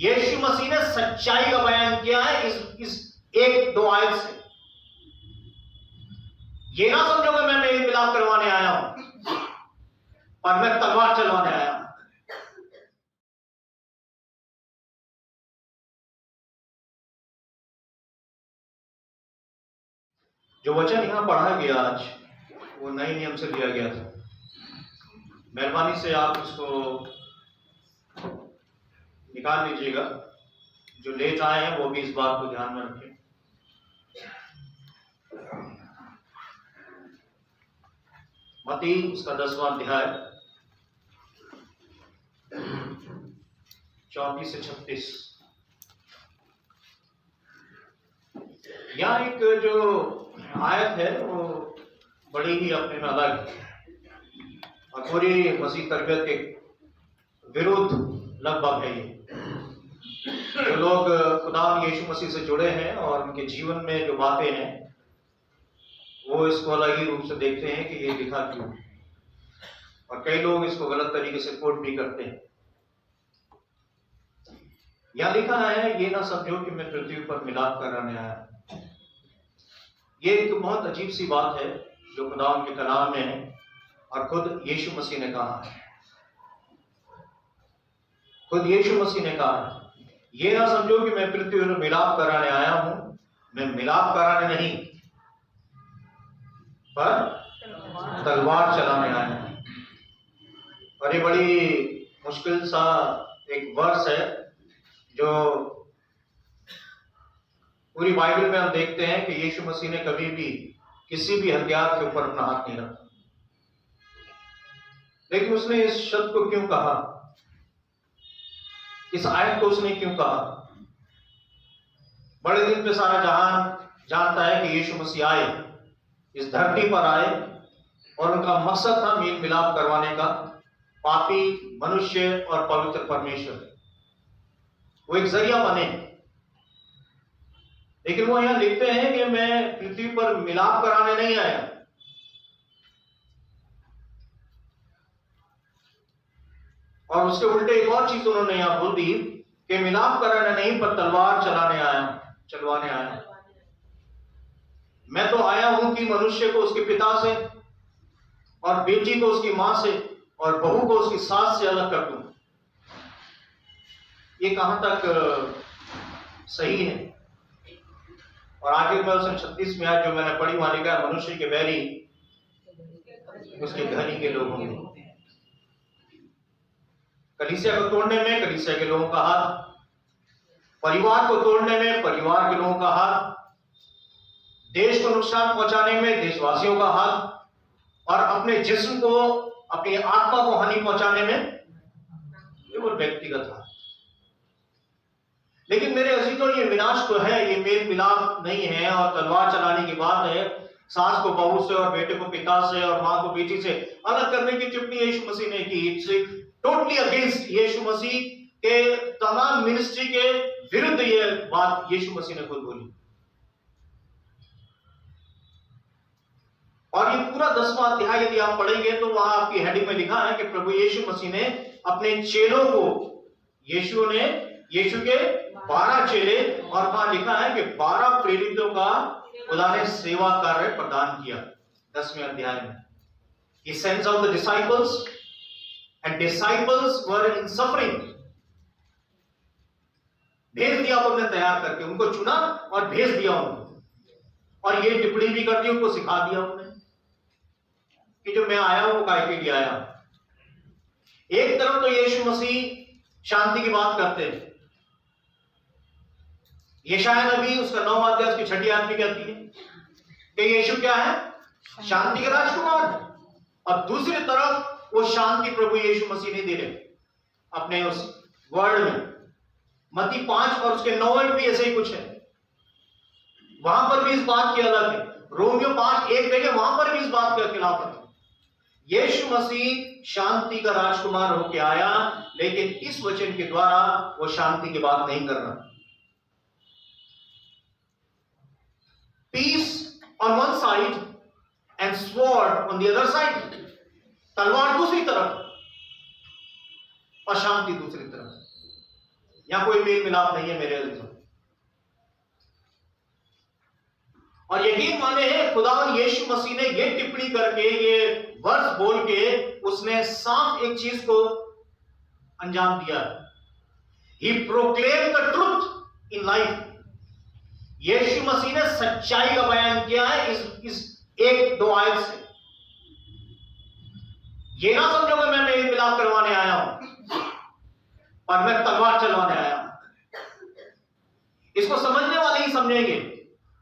यीशु मसीह ने सच्चाई का बयान किया है इस एक दो आयत से। ये ना समझो कि मैं मेल मिलाप करवाने आया हूं और मैं तलवार चलवाने आया हूं। जो वचन यहां पढ़ा गया आज वो नए नियम से लिया गया था। मेहरबानी से आप उसको निकाल लीजिएगा। जो लेट आए हैं वो भी इस बात को ध्यान में रखें। मत्ती उसका 10वां अध्याय 34 से 36। यहाँ एक जो आयत है वो बड़ी ही अपने में अलग और पूरी मसीह तरबियत के विरुद्ध लगभग है। ये जो लोग खुदा यीशु मसीह से जुड़े हैं और उनके जीवन में जो बातें हैं वो इसको अलग ही रूप से देखते हैं कि ये लिखा क्यों, और कई लोग इसको गलत तरीके से कोट भी करते हैं। यहां लिखा है, ये ना समझो कि मैं पृथ्वी पर मिलाप कराने आया। ये एक बहुत अजीब सी बात है जो खुदा के कलाम में है और खुद यीशु मसीह ने कहा है। खुद यीशु मसीह ने कहा है, ये ना समझो कि मैं पृथ्वी पर मिलाप कराने आया हूं। मैं मिलाप कराने नहीं पर तलवार चलाने आया हूं। और ये बड़ी मुश्किल सा एक वर्स है जो पूरी बाइबल में हम देखते हैं कि यीशु मसीह ने कभी भी किसी भी हथियार के ऊपर अपना हाथ नहीं रखा। लेकिन उसने इस शब्द को क्यों कहा, इस आयत को उसने क्यों कहा? बड़े दिन पे सारा जहान जानता है कि यीशु मसीह आए, इस धरती पर आए और उनका मकसद था मेल मिलाप करवाने का पापी मनुष्य और पवित्र परमेश्वर। वो एक जरिया बने। लेकिन वो यहां लिखते हैं कि मैं पृथ्वी पर मिलाप कराने नहीं आया। और उसके उल्टे एक और चीज उन्होंने यहां बोल दी कि मिलाप कराने नहीं पर तलवार चलवाने आया। मैं तो आया हूं कि मनुष्य को उसके पिता से और बेटी को उसकी मां से और बहू को उसकी सास से अलग कर दूं। ये कहां तक सही है? और आखिर में उसने 36 में आज जो मैंने पढ़ी वहां लिखा है, मनुष्य के बैरी उसके घर ही के लोगों में। कलीसिया को तोड़ने में कलीसिया के लोगों का हाथ, परिवार को तोड़ने में परिवार के लोगों का हाथ, देश को नुकसान पहुंचाने में देशवासियों का हाथ, और अपने जिस्म को अपनी आत्मा को हानि पहुंचाने में केवल व्यक्तिगत हाथ। लेकिन मेरे अजीजों, ये विनाश तो है, ये मेल मिलाप नहीं है और तलवार चलाने की बात है। सास को बहू से और बेटे को पिता से और मां को बेटी से अलग करने की टिप्पणी यीशु मसीह ने की। टोटली अगेंस्ट यीशु मसीह के तमाम मिनिस्ट्री के विरुद्ध ये बात यीशु मसीह ने खुद बोली। और ये पूरा 10वां अध्याय यदि आप पढ़ेंगे तो वहां आपकी हेडिंग में लिखा है कि प्रभु यीशु मसीह ने अपने चेलों को, यीशु के 12 चेले, और वहां लिखा है कि 12 प्रेरितों का खुदा ने सेवा कार्य प्रदान किया 10वें अध्याय में। He sends out the disciples and disciples were in suffering. भेज दिया उन्होंने तैयार करके, उनको चुना और भेज दिया उनको, और ये टिप्पणी भी कर दी, उनको सिखा दिया उन्होंने कि जो मैं आया हूं वो काय के लिए आया। एक तरफ तो यीशु मसीह शांति की बात करते हैं। यशायाह नबी उसका 9वां अध्याय उसकी 6ठी आयत में कहती है कि यीशु क्या है? शांति का राजकुमार। और दूसरी तरफ वो शांति प्रभु यीशु मसीह नहीं दे रहे अपने उस वर्ड में। मत्ती 5 और उसके 9 में भी ऐसे ही कुछ है, वहां पर भी इस बात की अलग है। रोमियो 5:1 देखें, वहां पर भी इस बात के खिलाफ है। यीशु मसीह शांति का राजकुमार होकर आया, लेकिन इस वचन के द्वारा वो शांति की बात नहीं कर रहा। Peace on one side and sword on the other side. तलवार दूसरी तरफ और शांति दूसरी तरफ। यहां कोई मेल मिलाप नहीं है मेरे अजीजों। और यकीन माने खुदावन यीशु मसीह ने ये टिप्पणी करके, ये वर्ष बोल के, उसने साफ एक चीज को अंजाम दिया। He proclaimed the truth in life. यीशु मसीह ने सच्चाई का बयान किया है इस एक दो आयत से। ये ना समझो कि मैं मेल मिलाप करवाने आया हूं और मैं तलवार चलवाने आया हूं। इसको समझने वाले ही समझेंगे,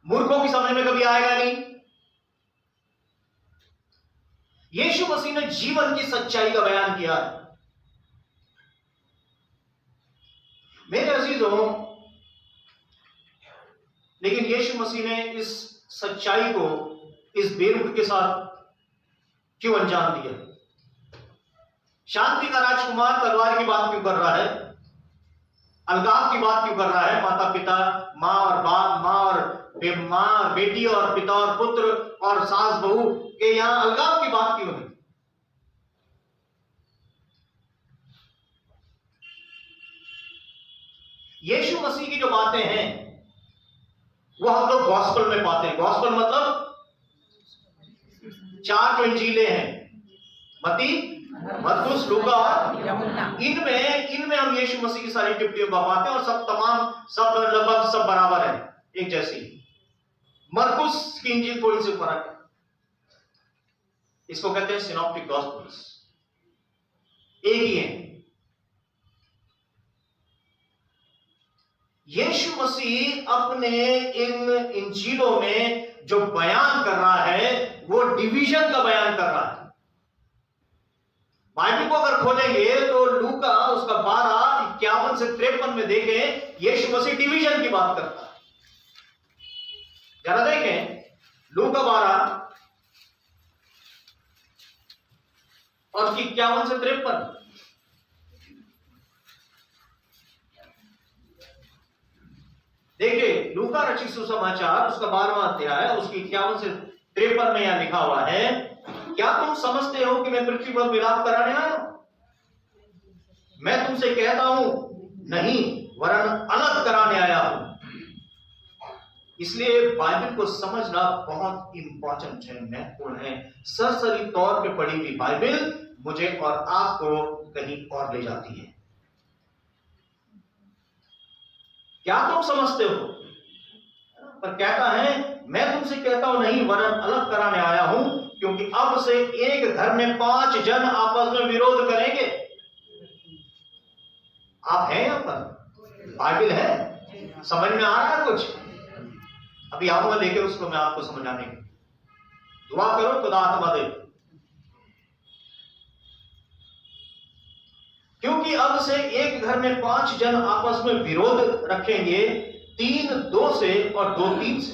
मूर्खों की समझ में कभी आएगा नहीं। यीशु मसीह ने जीवन की सच्चाई का बयान किया है। मेरे अजीजों, लेकिन यीशु मसीह ने इस सच्चाई को इस बेरुख के साथ क्यों अंजाम दिया? शांति का राजकुमार तलवार की बात क्यों कर रहा है? अलगाव की बात क्यों कर रहा है? माता पिता, मां और बाप, मां और बेटी और पिता और पुत्र और सास बहू के यहां अलगाव की बात क्यों है? यीशु मसीह की जो बातें हैं वो हम लोग गॉस्पेल में पाते हैं। गॉस्पेल मतलब 4 जो इंजीलें हैं, मत्ती, मरकुस, लूका और इनमें हम यीशु मसीह की सारी टिप्पणियों को पाते हैं और सब लगभग सब बराबर है, एक जैसी। मरकुस की इंजील थोड़ी सी फर्क है, इसको कहते हैं सिनॉप्टिक गॉस्पेल्स, एक ही है। यीशु मसीह अपने इन इंजीलों में जो बयान कर रहा है वो डिवीजन का बयान कर रहा है। बाइबल को अगर खोलेंगे तो लूका उसका 12:51 से 53 में देखें, यीशु मसीह डिवीजन की बात करता है। जरा देखें लूका 12 और 51 से 53। देखिए लूका रचित सुसमाचार उसका 12वां अध्याय उसकी 51 से 53 में यहां लिखा हुआ है, क्या तुम समझते हो कि मैं पृथ्वी पर मिलाप कराने आया हूं? मैं तुमसे कहता हूं नहीं, वरन अलग कराने आया हूं। इसलिए बाइबल को समझना बहुत इंपॉर्टेंट है, महत्वपूर्ण है। सरसरी तौर पे पढ़ी हुई बाइबल मुझे और आपको कहीं और ले जाती है। क्या तुम समझते हो? पर कहता है मैं तुमसे कहता हूं नहीं, वरन अलग कराने आया हूं, क्योंकि अब से एक घर में 5 जन आपस में विरोध करेंगे। आप हैं यहां पर? बाइबल है? समझ में आ रहा है कुछ? अभी आऊंगा लेकर उसको मैं आपको समझाने की। दुआ करो खुदा आत्मा दे। क्योंकि अब से एक घर में 5 जन आपस में विरोध रखेंगे, 3 2 से और 2 3 से,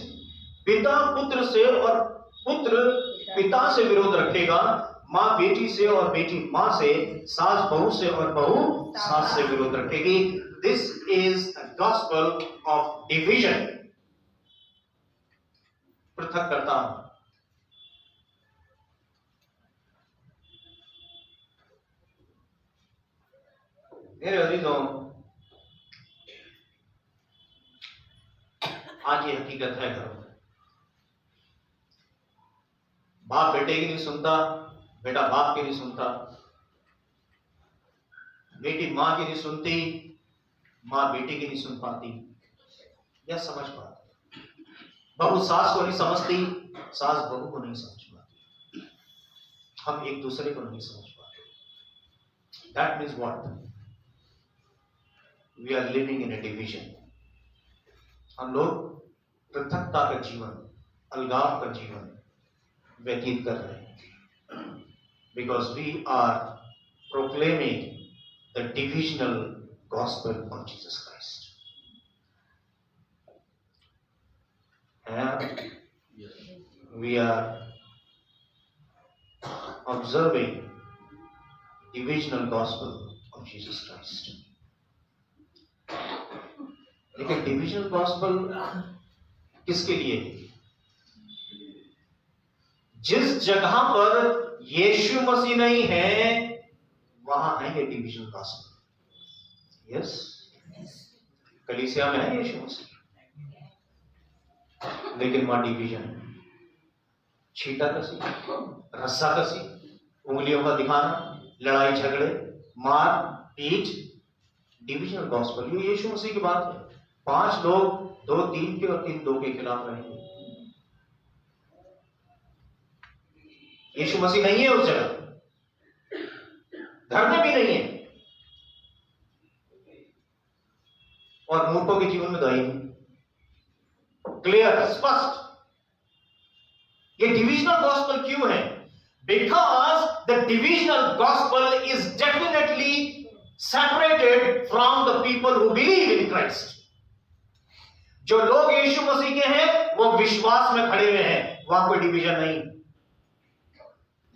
पिता पुत्र से और पुत्र पिता से विरोध रखेगा, मां बेटी से और बेटी मां से, सास बहू से और बहू सास से विरोध रखेगी। This is the gospel of division. पृथक करता हूं। मेरे अजीजों, आज ये हकीकत है घरों में। बाप बेटे की नहीं सुनता, बेटा बाप की नहीं सुनता, बेटी मां की नहीं सुनती, मां बेटी की नहीं सुन पाती या समझ पाती, बहू सास को नहीं समझती, सास बहू को नहीं समझ पाती, हम एक दूसरे को नहीं समझ पाते। That means what? We are living in a division. हम लोग पृथकता का जीवन, अलगाव का जीवन व्यतीत कर रहे हैं, because we are proclaiming the divisional gospel of Jesus Christ. And we are observing divisional gospel of Jesus Christ. लेकिन डिविजनल गॉस्पेल किसके लिए? जिस जगह पर यीशु मसीह नहीं है वहां है ये डिविजनल गॉस्पेल। यस, कलीसिया में है यीशु मसीह, लेकिन वहां डिवीजन है, छीटा कसी, रस्सा कसी, उंगलियों का दिखाना, लड़ाई झगड़े, मार पीट, डिविजनल गॉस्पेल। ये यीशु मसीह की बात है। 5 लोग 2-3 के और 3-2 के खिलाफ रहेंगे। यीशु मसीह नहीं है उस जगह, घर में भी नहीं है, और मूर्खों के जीवन में दवाई नहीं। क्लियर, स्पष्ट। ये डिविजनल गॉस्पेल क्यों है? Because the divisional gospel is definitely separated from the people who believe in Christ. जो लोग यीशु मसीह के हैं वो विश्वास में खड़े हुए हैं, वहां कोई डिवीजन नहीं।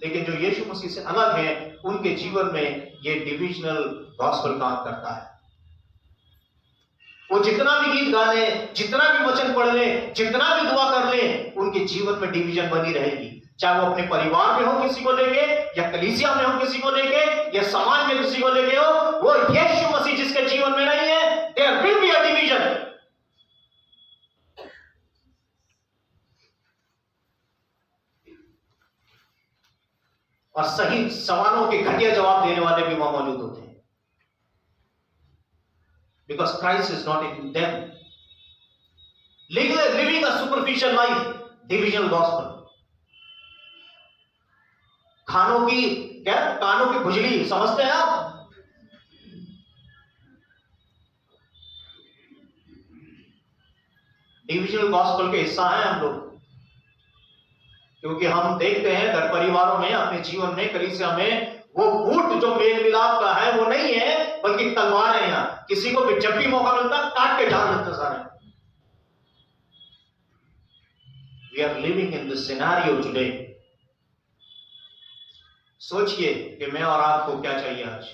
लेकिन जो यीशु मसीह से अलग है, उनके जीवन में ये डिविजनल गॉस्पेल काम करता है। वो जितना भी गीत गा ले, जितना भी वचन पढ़ ले, जितना भी दुआ कर ले, उनके जीवन में डिवीजन बनी रहेगी। चाहे वो अपने परिवार में हो किसी को लेके, या कलीसिया में हो किसी को लेके, या समाज में किसी को लेके हो, वो यीशु मसीह जिसके जीवन में नहीं है, there will be a division. और सही सवालों के घटिया जवाब देने वाले भी वहां मौजूद होते हैं, because Christ is not in them. Living a superficial life, divisional gospel. कानों की खुजली समझते हैं आप? डिविजनल गॉस्पेल के हिस्सा हैं हम लोग, क्योंकि हम देखते हैं घर परिवारों में, अपने जीवन में, कलीसिया में, वो फूट जो मेल मिलाप का है वो नहीं है, बल्कि तलवार है। यहां किसी को भी जब भी मौका मिलता काट के डाल देते सारे। We are living in this scenario today. सोचिए कि मैं और आपको क्या चाहिए आज।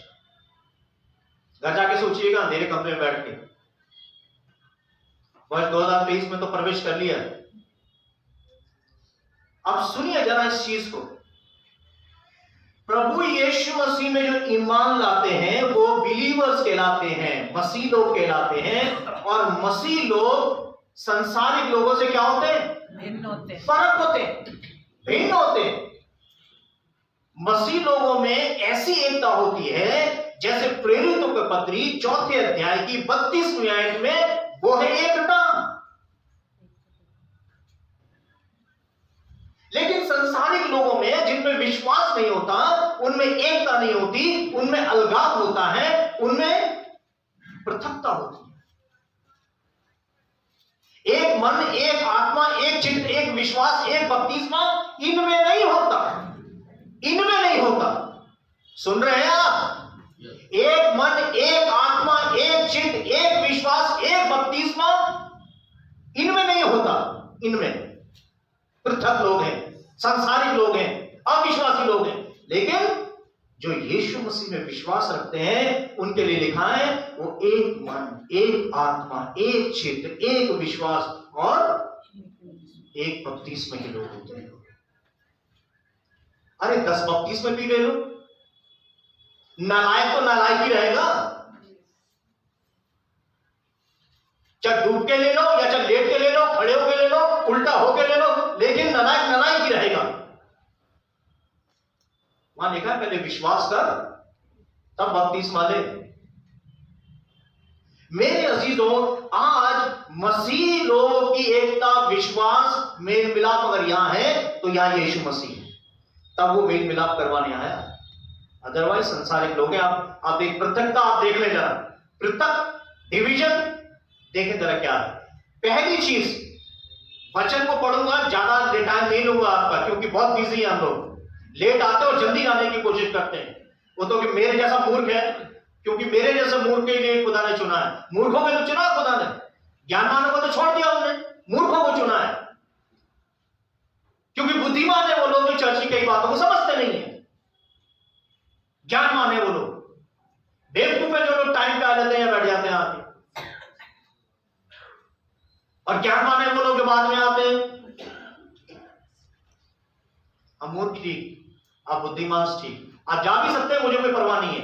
घर जाके सोचिएगा अंधेरे कमरे में बैठ के। वर्ष 2023 में तो प्रवेश कर लिया। अब सुनिए जरा इस चीज को। प्रभु यीशु मसीह में जो ईमान लाते हैं वो बिलीवर्स कहलाते हैं, मसीह लोग कहलाते हैं। और मसीह लोग संसारिक लोगों से क्या होते हैं? भिन्न होते, फर्क होते हैं, भिन्न होते हैं। मसीह लोगों में ऐसी एकता होती है जैसे प्रेरितों के पत्री 4 अध्याय की 32वीं आयत में वो है एकता। लेकिन संसारिक लोगों में जिनमें विश्वास नहीं होता, उनमें एकता नहीं होती, उनमें अलगाव होता है, उनमें पृथकता होती है। एक मन, एक आत्मा, एक चित्त, एक विश्वास, एक बपतिस्मा, इनमें नहीं होता, इनमें नहीं होता। सुन रहे हैं आप? एक मन, एक आत्मा, एक चित्त, एक विश्वास, एक बपतिस्मा, इनमें नहीं होता। इनमें पृथक लोग हैं, सांसारिक लोग हैं, अविश्वासी लोग हैं। लेकिन जो यीशु मसीह में विश्वास रखते हैं उनके लिए लिखा है वो एक मन, एक आत्मा, एक चित्त, एक विश्वास और एक बपतिस्मे के लोग होते हैं। अरे 10 बपतिस्मे भी ले लो, नालायक तो नालायक ही रहेगा। चाहे डूब के ले लो, या चाहे लेट के ले लो, खड़े होके ले लो, उल्टा होके ले लो, लेकिन नालायक नालायक ही रहेगा। वहां लिखा है पहले विश्वास कर तब बपतिस्मा ले। मेरे अजीजों, आज मसीह लोगों की एकता, विश्वास, मेल मिलाप अगर यहां है तो यहां यीशु मसीह है, तब वो मेल मिलाप करवाने आया। अदरवाइज संसारिक लोग हैं। आप एक पृथकता आप देख ले जरा, पृथक डिवीजन देखें जरा क्या है। पहली चीज, वचन को पढ़ूंगा, ज्यादा टाइम नहीं लूंगा आपका, क्योंकि बहुत बिजी है हम लोग, लेट आते और जल्दी आने की कोशिश करते हैं। वो तो कि मेरे जैसा मूर्ख है, क्योंकि मेरे जैसे मूर्ख के लिए खुदा ने चुना है। मूर्खों को तो चुना खुदा ने, ज्ञानवानों को तो छोड़ दिया उन्होंने, मूर्खों को चुना है। क्योंकि बुद्धिमान है वो लोग जो चर्च की कई बातों को समझते नहीं है। ज्ञानवान है वो लोग, बेवकूफ है जो लोग टाइम पे आ जाते हैं या बैठ जाते हैं आके। और ज्ञानवान है वो लोग जो बाद में आते हैं। हम मूर्ख ठीक, आप बुद्धिमान ठीक। आप जा भी सकते हैं, मुझे कोई परवाह नहीं है,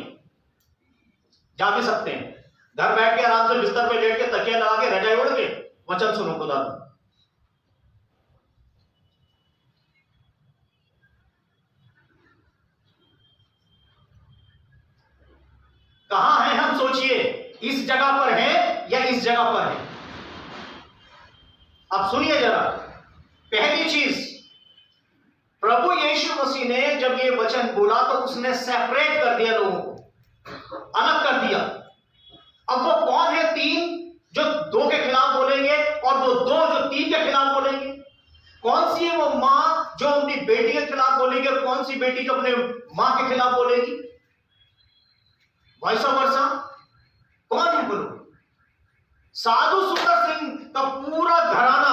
जा भी सकते हैं। घर बैठ के आराम से बिस्तर पे लेट के तकिया लगा के रजाई ओढ़ के वचन सुनो खुदा का। कहां है हम? सोचिए, इस जगह पर है या इस जगह पर है? अब सुनिए जरा। पहली चीज, प्रभु यीशु मसीह ने जब ये वचन बोला तो उसने सेपरेट कर दिया, लोगों को अलग कर दिया। अब वो कौन है? 3 जो 2 के खिलाफ बोलेंगे और वो 2 जो 3 के खिलाफ बोलेंगे। कौन सी है वो मां जो अपनी बेटी के खिलाफ बोलेगी और कौन सी बेटी जो अपने मां के खिलाफ बोलेगी? वैसा वर्षा कौन है बोलो? साधु सुंदर सिंह का पूरा घराना,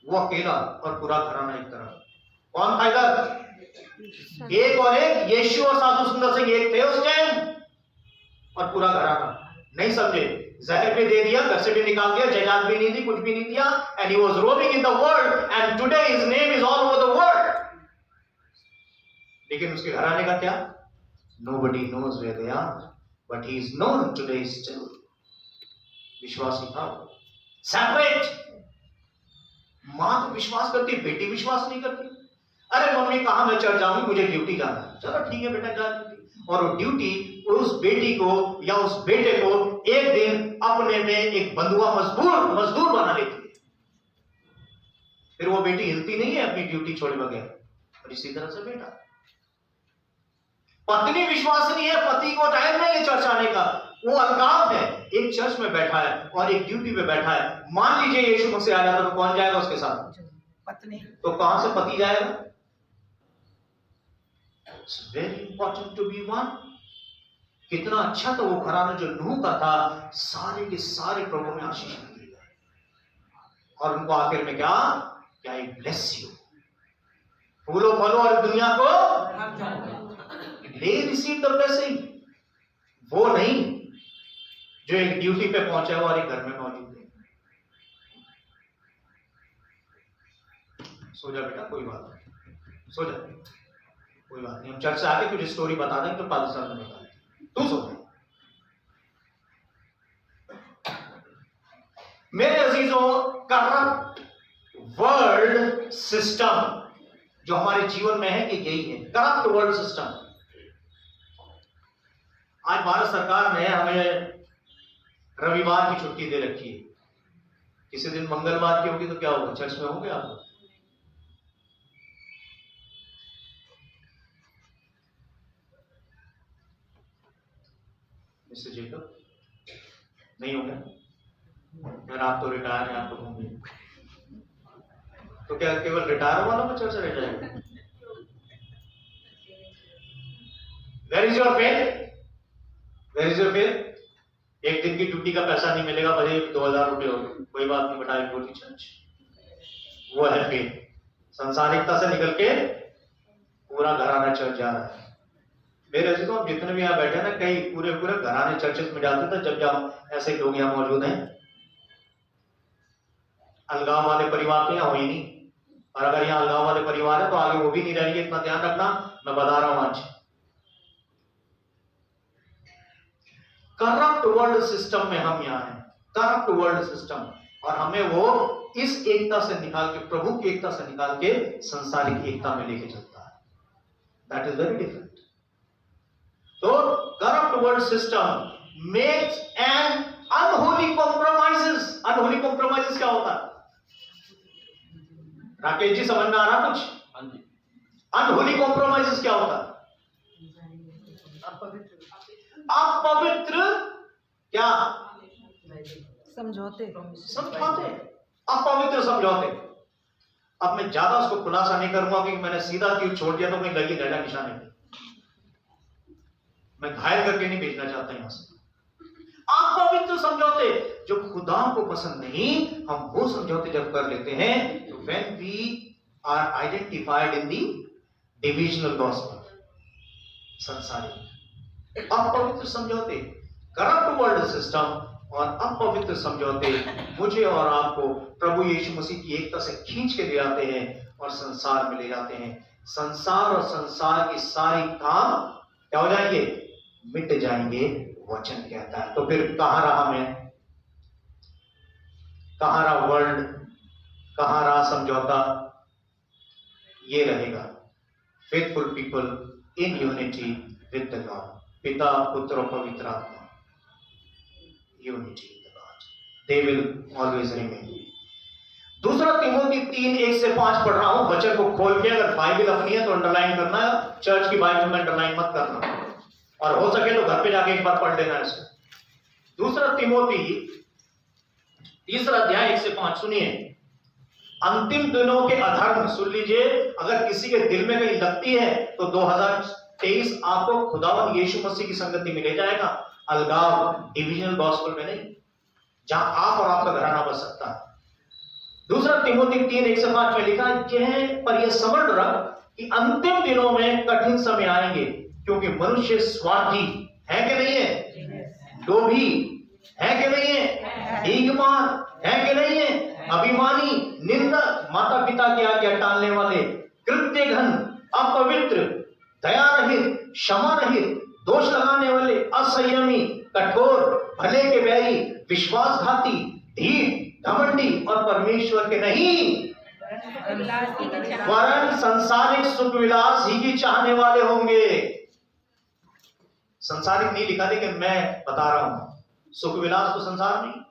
वो अकेला और पूरा घराना एक तरफ। कौन था इधर? एक और एक, यीशु और साधु सुंदर सिंह एक थे उस टाइम, और पूरा घराना। नहीं समझे? जहर भी दे दिया, घर से भी निकाल दिया, जायदाद भी नहीं दी, कुछ भी नहीं दिया, and he was roaming in the world and today his name is all over the world. लेकिन उसके घराने का क्या? Nobody knows where they are, but he is known today still. विश्वासी था, सेपरेट। मां तो विश्वास करती, बेटी विश्वास नहीं करती। अरे मम्मी कहां मैं चढ़ जाऊंगी, मुझे ड्यूटी जाना है। चलो ठीक है बेटा, जा ड्यूटी। और वो ड्यूटी उस बेटी को या उस बेटे को एक दिन अपने में एक बंधुआ मजदूर बना लेती है। फिर वो बेटी हिलती नहीं है अपनी ड्यूटी छोड़े बगैर। और इसी तरह से बेटा, पत्नी विश्वासनी है, पति को टाइम नहीं है चर्च आने का, वो अलगाव है। एक चर्च में बैठा है और एक ड्यूटी पे बैठा है। मान लीजिए यीशु मसीह आ जाता तो कौन जाएगा उसके साथ? पत्नी। तो कहां से पति जाएगा? It's very important to be one. कितना अच्छा तो वो घराना जो नूह का था, सारे के सारे प्रभु में आशीष मिल गए। और उनको आखिर में क्या? आई ब्लेस यू, फूलो फलो और दुनिया को ले रिसीव द ब्लेसिंग। वो नहीं जो एक ड्यूटी पे पहुंचा हुआ और एक घर में मौजूद है। सो जा बेटा, कोई बात नहीं, सो जा, कोई बात नहीं। हम चर्च से आके तुझे स्टोरी बता देंगे तो 5 साल में बता देंगे, तू सो जा। मेरे अजीजों, करप्ट वर्ल्ड सिस्टम जो हमारे जीवन में है कि यही है, करप्ट वर्ल्ड सिस्टम। आज भारत सरकार ने हमें रविवार की छुट्टी दे रखी है। किसी दिन मंगलवार की होगी तो क्या होगा? चर्च में होंगे आप? मिस्टर जेकब नहीं होगा यार, आप तो रिटायर हैं, आप तो होंगे। तो क्या केवल रिटायर वालों को चर्च रह जाएगा? Where is your faith? Where is your faith? एक दिन की ड्यूटी का पैसा नहीं मिलेगा, भले 2000 रुपए हो, कोई बात नहीं बेटा, गो टू चर्च। वो है फेथ। संसारिकता से निकल के पूरा घराना चर्च जा रहा है। मेरे अजीजों, जितने भी यहाँ बैठे ना, कई पूरे घराने चर्चेस में जाते थे जब ऐसे लोग यहाँ मौजूद हैं। अलगाव वाले परिवार तो यहाँ हो ही नहीं, और अगर यहाँ अलगाव वाले परिवार है तो आगे वो भी नहीं रहेंगे। इतना ध्यान रखना, मैं बता रहा हूं आज। करप्ट वर्ल्ड सिस्टम में हम यहाँ हैं, करप्ट वर्ल्ड सिस्टम, और हमें वो इस एकता से निकाल के, प्रभु की एकता से निकाल के संसारिक एकता में लेके चलता है। That is very different. तो corrupt world system makes an unholy compromises. Unholy compromises क्या होता है? राकेश जी समझ में आ रहा कुछ? अनहोली कॉम्प्रोमाइजेस क्या होता है? अपवित्र क्या? समझौते। अपवित्र समझौते। अब मैं ज्यादा उसको खुलासा नहीं करूंगा कि मैंने सीधा क्यों छोड़ दिया तो अपनी गलती डंडा निशाने पे मैं घायल करके नहीं भेजना चाहता यहां से। अपवित्र समझौते जो खुदा को पसंद नहीं, हम वो समझौते जब कर लेते हैं तो when we are identified in the divisional gospel, संसारिक अपवित्र समझौते, करप्ट वर्ल्ड सिस्टम और अपवित्र समझौते मुझे और आपको प्रभु यीशु मसीह की एकता से खींच के ले आते हैं और संसार में ले जाते हैं। संसार और संसार की सारी काम क्या हो जाएंगे? मिट जाएंगे वचन कहता है। तो फिर कहां रहा मैं, कहां रहा वर्ल्ड, कहां रहा समझौता? ये रहेगा faithful people in unity with the God, पिता पुत्र और पवित्र आत्मा, unity with the God, they will always remain. दूसरा तिमोथी 3:1-5 पढ़ रहा हूं, वचन को खोल के। अगर बाइबल अपनी है तो अंडरलाइन करना, चर्च की बाइबल में अंडरलाइन मत करना, और हो सके तो घर पे जाके एक बार पढ़ लेना इसे। दूसरा तिमोथी 3:1-5 सुनिए। अंतिम दिनों के अधर्म, सुन लीजिए, अगर किसी के दिल में कहीं लगती है तो 2023 आपको खुदावन यीशु मसीह की संगति में ले जाएगा, अलगाव, डिविजनल गॉस्पेल में नहीं, जहां आप और आपका घराना बच सकता है। दूसरा तिमोथी 3:1-5 में लिखा है, पर यह समझ रख कि अंतिम दिनों में कठिन समय आएंगे, क्योंकि मनुष्य स्वार्थी है कि नहीं है, लोभी है कि नहीं है, ईगमान है कि नहीं है, अभिमानी, निंदक, माता पिता की आज्ञा टालने वाले, कृत्य घन, अपवित्र, दया रहित, क्षमा रहित, दोष लगाने वाले, असंयमी, कठोर, भले के बैरी, विश्वासघाती, ढीठ, घमंडी और परमेश्वर के नहीं वरन संसारिक सुख विलास ही की चाहने वाले होंगे। संसारिक नहीं लिखा, लेकिन मैं बता रहा हूं, सुख विलास तो संसार नहीं,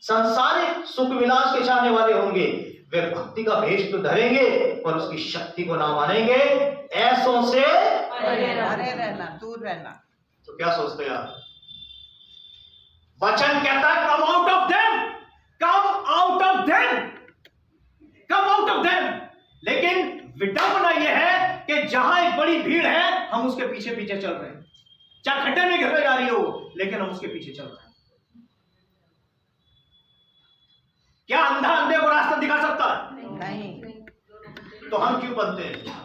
संसारिक सुख विलास के चाहने वाले होंगे। वे भक्ति का भेष तो धरेंगे पर उसकी शक्ति को ना मानेंगे, ऐसों से रहना, दूर रहना। तो क्या सोचते हैं आप? वचन कहता है come out of them, come out of them, come out of them. लेकिन विडंबना यह है कि जहां एक बड़ी भीड़ है, हम उसके पीछे पीछे चल रहे हैं, चाहे खड्डे में गिरने जा रही हो, लेकिन हम उसके पीछे चल रहे हैं। क्या अंधा अंधे को रास्ता दिखा सकता है? नहीं। तो हम क्यों बनते हैं?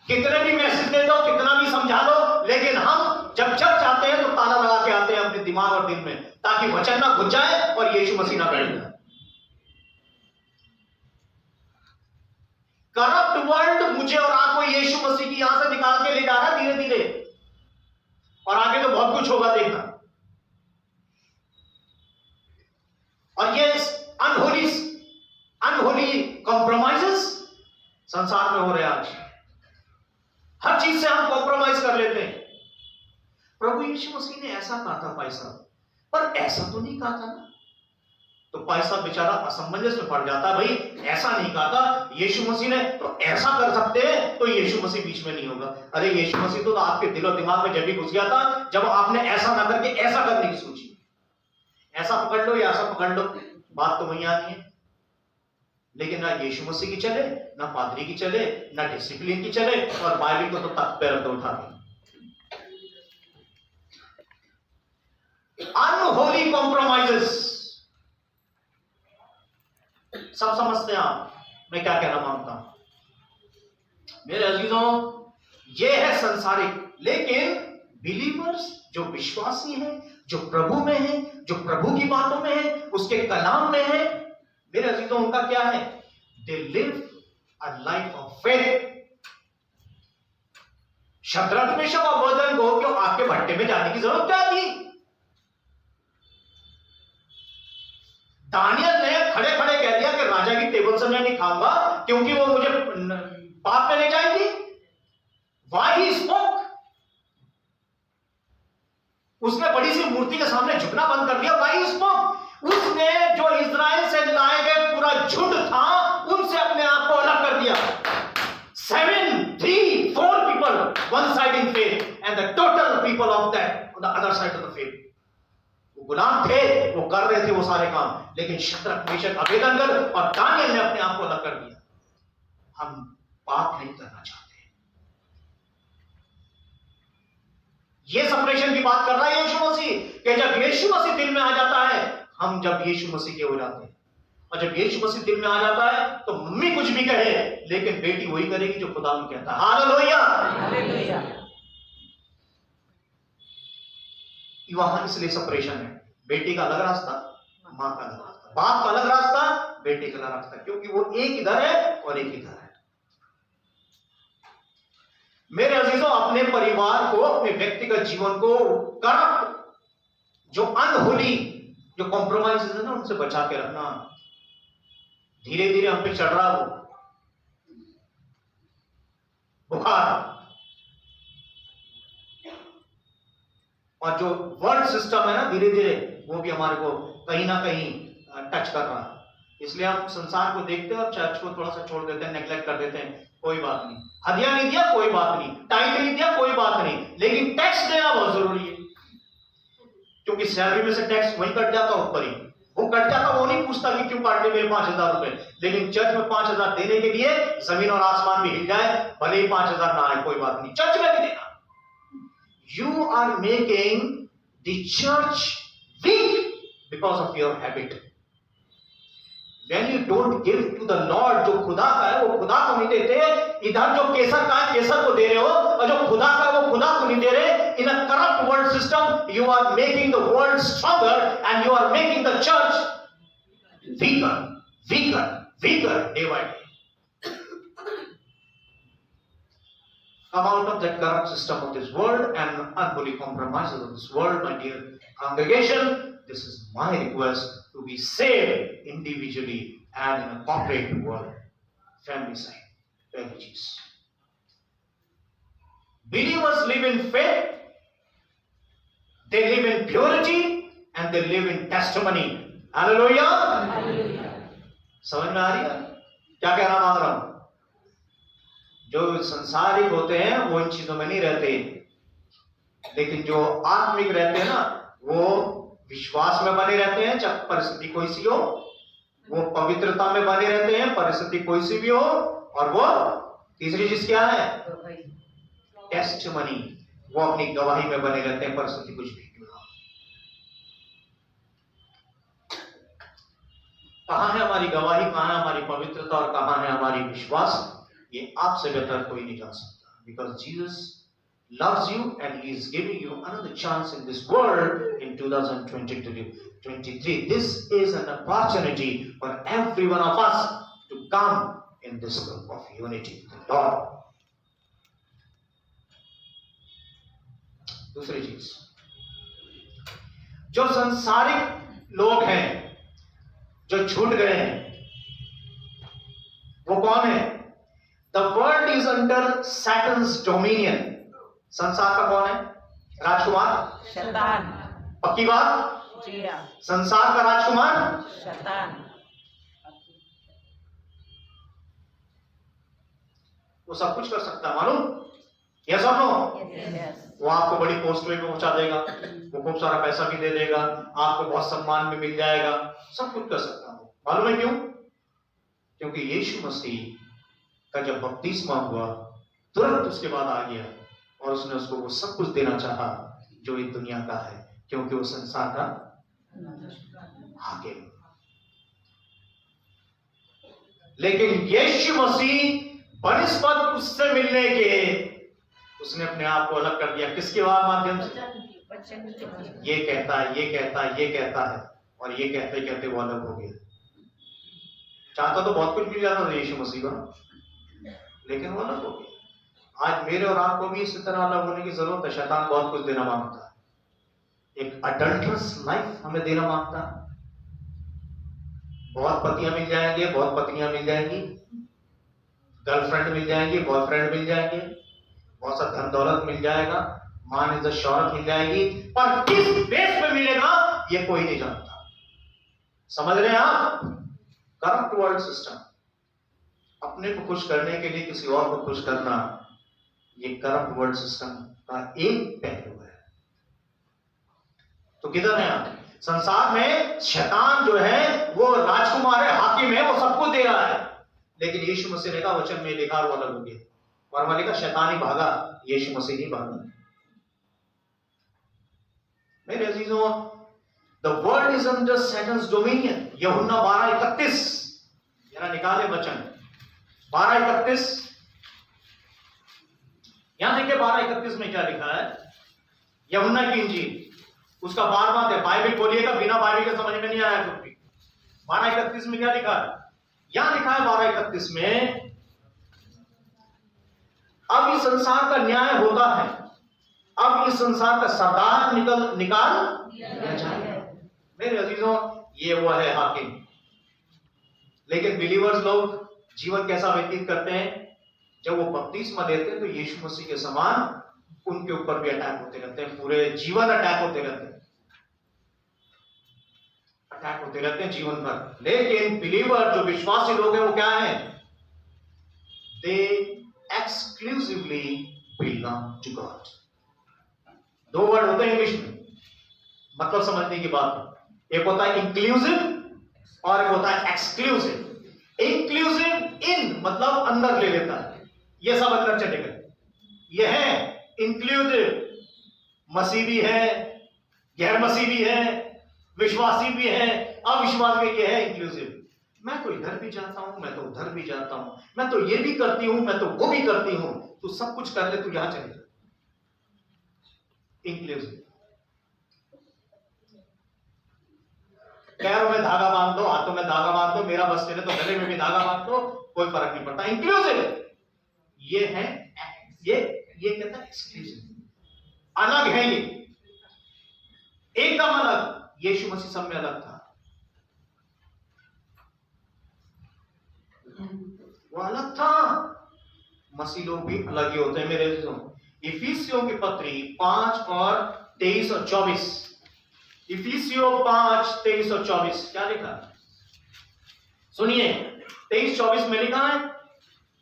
कितने भी मैसेज दे दो, कितना भी समझा दो, लेकिन हम जब चाहते हैं तो ताला लगा के आते हैं अपने दिमाग और दिल में, ताकि वचन ना घुस जाए और यीशु मसीह ना बैठ जाए। करप्ट वर्ल्ड मुझे और आपको यीशु मसीह की यहां से निकाल के ले जा रहा है धीरे धीरे, और आगे तो बहुत कुछ होगा देखना। और ये अनहोली कॉम्प्रोमाइजेस संसार में हो रहे हैं आज। हर चीज से हम कॉम्प्रोमाइज कर लेते हैं। प्रभु यीशु मसीह ने ऐसा कहा था भाई साहब, पर ऐसा तो नहीं कहा था ना। तो भाई साहब बेचारा असमंजस में पड़ जाता, भाई ऐसा नहीं कहा था यीशु मसीह ने, तो ऐसा कर सकते हैं, तो यीशु मसीह बीच में नहीं होगा। अरे यीशु मसीह तो आपके दिल और दिमाग में जब भी घुस गया था, जब आपने ऐसा ना करके ऐसा करने की सोची। ऐसा पकड़ लो या ऐसा पकड़ लो, बात तो वहीं आनी है। लेकिन ना यीशु मसीह की चले, ना पादरी की चले, ना डिसिप्लिन की चले, और बाइबल को तो तख्त पे रख दो उठा के। अनहोली कॉम्प्रोमाइजेस, सब समझते हैं आप मैं क्या कहना मांगता हूं। मेरे अजीजों, ये है संसारिक, लेकिन बिलीवर्स जो विश्वासी हैं, जो प्रभु में हैं, जो प्रभु की बातों में हैं, उसके कलाम में हैं, मेरे अजीजों उनका क्या है? They live a life of faith. Shadrach Meshach और अबेदनगो को क्यों आग के भट्टे में जाने की जरूरत क्या थी? दानियल ने खड़े खड़े कह दिया कि राजा की टेबल से मैं नहीं खाऊंगा, क्योंकि वो मुझे पाप में ले जाएगी। Why he spoke? उसने बड़ी सी मूर्ति के सामने झुकना बंद कर दिया। Why he spoke? उसने जो इजराइल से लाए गए पूरा झुंड था, उनसे अपने आप को अलग कर दिया। 7, 3, 4 people, one side in faith, and the total people of that on the other side of the faith. वो गुलाम थे, वो कर रहे थे वो सारे काम, लेकिन शद्रक मेशक अबेदनगो और दानियल ने अपने आप को अलग कर दिया। हम पाप नहीं करना चाहते। ये सेपरेशन की बात कर रहा है यीशु मसीह, कि जब यीशु मसीह दिल में आ जाता है, हम जब यीशु मसीह के हो जाते हैं, और जब यीशु मसीह दिल में आ जाता है तो मम्मी कुछ भी कहे, लेकिन बेटी वही करेगी जो खुदा ने कहता है। Hallelujah, hallelujah. वहां इसलिए सेपरेशन है। बेटी का अलग रास्ता, मां का अलग रास्ता, बाप का अलग रास्ता, बेटे का अलग रास्ता, क्योंकि वो एक इधर है और एक इधर है। मेरे अजीजों, अपने परिवार को, अपने व्यक्तिगत जीवन को करप्ट, जो अनहोली, जो कॉम्प्रोमाइज है ना, उनसे बचा के रखना। धीरे धीरे हम पे चढ़ रहा वो बुखार, और जो वर्ल्ड सिस्टम है ना, धीरे धीरे वो भी हमारे को कहीं ना कहीं टच कर रहा है। इसलिए हम संसार को देखते हैं और चर्च को थोड़ा सा छोड़ देते हैं, नेग्लेक्ट कर देते हैं। कोई बात नहीं, हदिया नहीं दिया कोई बात नहीं, टाइट नहीं दिया कोई बात नहीं, लेकिन टैक्स देना बहुत जरूरी है, क्योंकि सैलरी में से टैक्स वही कट जाता ऊपर ही। वो कट जाता, वो नहीं पूछता कि क्यों काट दिए मेरे 5,000 रुपए, लेकिन चर्च में 5,000 देने के लिए जमीन और आसमान भी हिल जाए, भले ही 5,000 ना आए कोई बात नहीं, चर्च में भी देना। You are making the church weak because of your habit. When you don't give to the Lord, जो खुदा का है वो खुदा को नहीं देते। इधर जो केसर का है केसर को दे रहे हो, और जो खुदा का है वो खुदा को नहीं दे रहे। In a corrupt world system, you are making the world stronger and you are making the church weaker, weaker, weaker day by day. Come out of that corrupt system of this world and unholy compromises of this world, my dear congregation. This is my request, to be saved individually and in a corporate world, family side, refugees. Believers live in faith, they live in purity, and they live in testimony. Hallelujah. Hallelujah. समझ में आ रही है क्या कहना मांग रहा हूं? जो संसारिक होते हैं वो इन चीजों में नहीं रहते, लेकिन जो आत्मिक रहते हैं ना, वो विश्वास में बने रहते हैं, चाहे परिस्थिति कोई सी हो। वो पवित्रता में बने रहते हैं, परिस्थिति कोई सी भी हो। और वो तीसरी चीज क्या है? टेस्टिमनी। वो अपनी गवाही में बने रहते हैं, परिस्थिति कुछ भी क्यों ना हो। कहां है हमारी गवाही, कहां है हमारी पवित्रता और कहां है हमारी विश्वास? ये आपसे बेहतर कोई नहीं जान सकता। Because Jesus loves you and He is giving you another chance in this world in 2023. This is an opportunity for every one of us to come in this group of unity with the Lord. दूसरी चीज, जो संसारिक लोग हैं, जो छूट गए हैं, वो कौन है? The world is under Satan's dominion. संसार का कौन है? राजकुमार शैतान। पक्की बात? जी हाँ। संसार का राजकुमार शैतान। वो सब कुछ कर सकता है, मालूम? यस और नो? वो आपको बड़ी पोस्ट पे पहुंचा देगा, वो खूब सारा पैसा भी दे देगा, आपको बहुत सम्मान भी मिल जाएगा, सब कुछ कर सकता है। मालूम है क्यों? क्योंकि यीशु मसीह का जब बपतिस्मा हुआ, तुरंत उसके बाद आ गया और उसने उसको वो सब कुछ देना चाहा जो इस दुनिया का है, क्योंकि वो संसार का हाकिम। लेकिन यीशु मसीह बनिस्बत उससे मिलने के, उसने अपने आप को अलग कर दिया। किसके माध्यम से? ये कहता है, ये कहता है, ये कहता है, और ये कहते कहते वो अलग हो गया। चाहता तो बहुत कुछ मिल जाता था यीशु मसीह का, लेकिन वो अलग हो गया। आज मेरे और आपको भी इसी तरह अलग होने की जरूरत है। शैतान बहुत कुछ देना मांगता है, एक अडल्टरस लाइफ हमें देना मांगता है। बहुत पतियां मिल जाएंगे, बहुत पत्नियां मिल जाएंगी, गर्लफ्रेंड मिल जाएंगी, बॉयफ्रेंड मिल जाएंगे, बहुत सा धन दौलत मिल जाएगा, मान इज्जत शौहरत मिल जाएगी, पर किस बेस पे मिलेगा ये कोई नहीं जानता। समझ रहे हैं आप? करप्ट वर्ल्ड सिस्टम, अपने को खुश करने के लिए किसी और को खुश करना, ये करप्ट वर्ल्ड सिस्टम का एक पहलू है। तो किधर है आप? संसार में शैतान जो है वो राजकुमार है, हाकिम है, वो सबको दे रहा है। लेकिन यीशु मसीह ने कहा, वचन में लिखा, वो अलग हो गया। और वहां लिखा शैतान ही भागा, यीशु मसीह नहीं भागा। मेरे अजीजों, the world is under Satan's dominion. यूहन्ना 12:31 जरा निकाले वचन, 12:31। यहां देखिए 12:31 में क्या लिखा है। यूहन्ना की इंजील, उसका बार बाइबल खोलिएगा, बिना बाइबल के समझ में नहीं आया कुछ भी। 12:31 में क्या लिखा है? यहां लिखा है 12:31 में, अब इस संसार का न्याय होता है, अब इस संसार का सरदार निकाल दिया जाएगा। मेरे अजीजों, ये वो है हाकिम। लेकिन बिलीवर्स लोग जीवन कैसा व्यतीत करते हैं? जब वो बपतिस्मा लेते हैं तो यीशु मसीह के समान उनके ऊपर भी अटैक होते रहते हैं, पूरे जीवन अटैक होते रहते हैं, जीवन भर। लेकिन बिलीवर, जो विश्वासी लोग हैं, वो क्या है? दे एक्सक्लूसिवली बिलोंग टू गॉड। दो वर्ड होते हैं इंग्लिश में, मतलब समझने की बात। एक होता है इंक्लूसिव और एक होता है एक्सक्लूसिव। इंक्लूसिव, इन मतलब अंदर ले लेता है, ये सब अंदर चलेगा। यह है इंक्लूसिव, मसीह भी है, गैर मसीह भी है, विश्वासी भी है, अविश्वास भी है। इंक्लूसिव, मैं तो इधर भी जाता हूं, मैं तो उधर भी जाता हूं, मैं तो ये भी करती हूं, मैं तो वो भी करती हूं। तू सब कुछ कर ले, तू यहां चले जा। इंक्लूसिव। पैरों में धागा बांध दो, हाथों में धागा बांध दो, मेरा बस चले तो गले में भी धागा बांध दो, कोई फर्क नहीं पड़ता। इंक्लूसिव ये है, ये कहता है एक्सक्लूसिव, अलग है। ये एकदम अलग। यीशु मसीह सब में अलग था, वो अलग था। मसीह लोग भी अलग ही होते हैं मेरे दोस्तों। इफिसियों की पत्री 5 और 23 और 24। इफिसियों 5, 23 और 24 क्या लिखा? सुनिए, 23-24 में लिखा है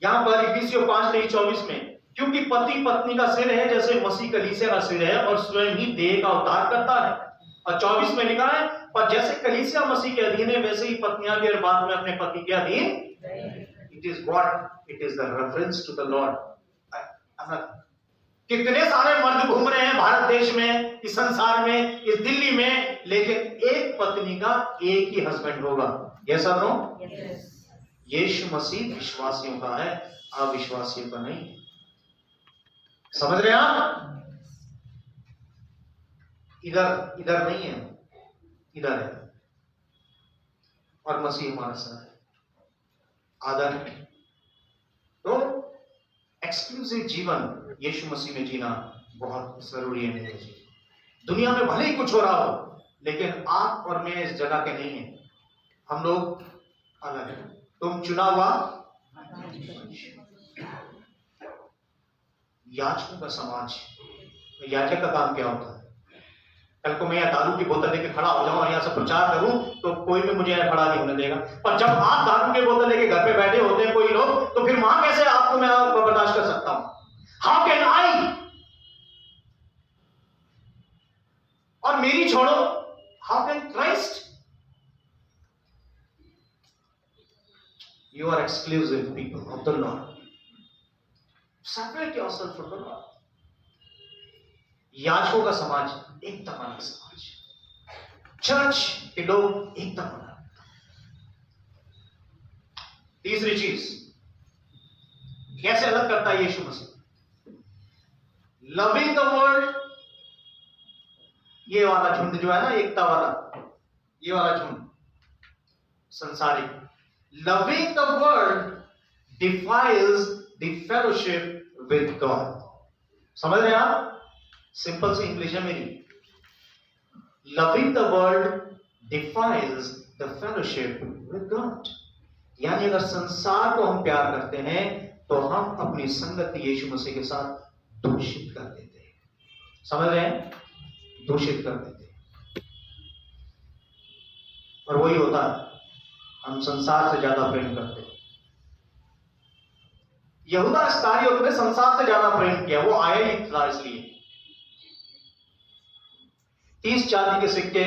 यहां पर, इफिसियों 5, 23, 24 में, क्योंकि पति पत्नी का सिर है, जैसे मसीह कलीसिया का सिर है, और स्वयं ही देह का उद्धार करता है। और 24 में लिखा है, पर जैसे कलीसिया मसीह के अधीन है, वैसे ही पत्नियां भी हर बात में अपने पति के अधीन। It is what? It is the reference to the Lord. कितने सारे मर्द घूम रहे हैं भारत देश में, इस संसार में, इस दिल्ली में, लेकिन एक पत्नी का एक ही हस्बैंड होगा। यस और नो? यीशु मसीह विश्वासियों का है, अविश्वासियों का नहीं। समझ रहे हैं आप? इधर नहीं है, इधर है, और मसीह हमारा साथ है, आदर है। तो एक्सक्लूसिव जीवन यीशु मसीह में जीना बहुत जरूरी है मेरे जी। दुनिया में भले ही कुछ हो रहा हो, लेकिन आप और मैं इस जगह के नहीं है, हम लोग अलग हैं। तुम चुना हुआ याजकों का समाज। याजक का काम क्या होता है? कल को मैं यहाँ दारू की बोतल लेके खड़ा हो जाऊं और यहाँ से प्रचार करूं तो कोई भी मुझे यहाँ खड़ा नहीं होने देगा। पर जब आप दारू की बोतल लेके घर पे बैठे होते हैं कोई लोग, तो फिर वहां कैसे आपको मैं बर्दाश्त कर सकता हूं? How can I? और मेरी छोड़ो, how can Christ? You are exclusive people of the Lord. Separate yourself from the Lord. याजकों का समाज एकदम अलग समाज, चर्च के लोग एकदम अलग। तीसरी चीज कैसे अलग करता है यीशु मसीह? Loving the world. ये वाला झुंड जो है ना, एकता वाला, ये वाला झुंड संसारिक। Loving the world defiles the fellowship with God. समझ रहे हैं आप? सिंपल सी इंग्लिश है मेरी। Loving the world defiles the fellowship with God. यानी अगर संसार को हम प्यार करते हैं तो हम अपनी संगति यीशु मसीह के साथ दूषित कर देते हैं। समझ रहे हैं? दूषित कर देते हैं। और वही होता है, हम संसार से ज्यादा प्रेम करते हैं। यहूदा इस्करियोत ने संसार से ज्यादा प्रेम किया, वो आया ही था इसलिए। 30 चांदी के सिक्के,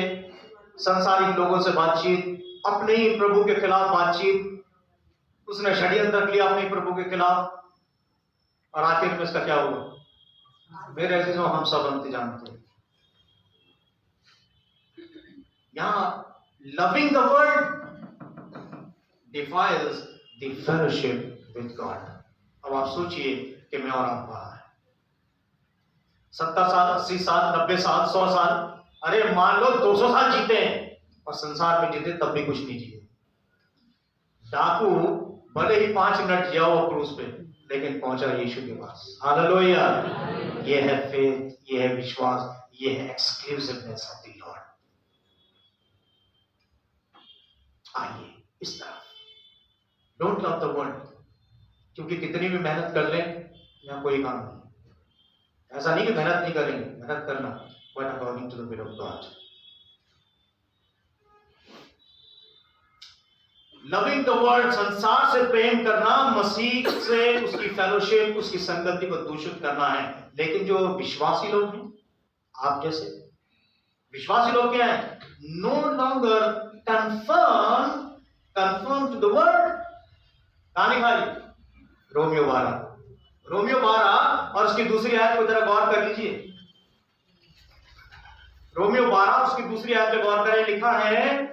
संसारिक लोगों से बातचीत, अपने ही प्रभु के खिलाफ बातचीत, उसने षड्यंत्र किया अपने प्रभु के खिलाफ, और आखिर में इसका क्या हुआ? मेरे अजीजों, हम सब अंत जानते हैं। यहां loving the world defiles the fellowship with God. अब आप सोचिए कि मैं और आप कहां हैं? 70 साल, 80 साल, 90 साल, 100 साल, अरे मान लो 200 साल जीते हैं और संसार में जीते तब भी कुछ नहीं जिए। डाकू भले ही 5 मिनट जिया हो क्रूज पे, लेकिन पहुंचा यीशु के पास। हालेलुया। ये है फेथ, ये है विश्वास, ये है एक्सक्लूसिवनेस ऑफ द लॉर्ड। आइए इस तरफ, डोंट लव द वर्ल्ड, क्योंकि कितनी भी मेहनत कर लें यहाँ कोई काम नहीं। ऐसा नहीं कि मेहनत नहीं करेंगे, मेहनत करना, but according to the will of God. Loving the world, संसार से प्रेम करना, मसीह से उसकी फेलोशिप, उसकी संगति को दूषित करना है। लेकिन जो विश्वासी लोग हैं, आप जैसे विश्वासी लोग क्या है? No longer conform to the world. कहानी खाली रोमियो 12 और उसकी दूसरी आयत को जरा गौर कर लीजिए। रोमियो 12 उसकी दूसरी आयत में गौर करें, लिखा है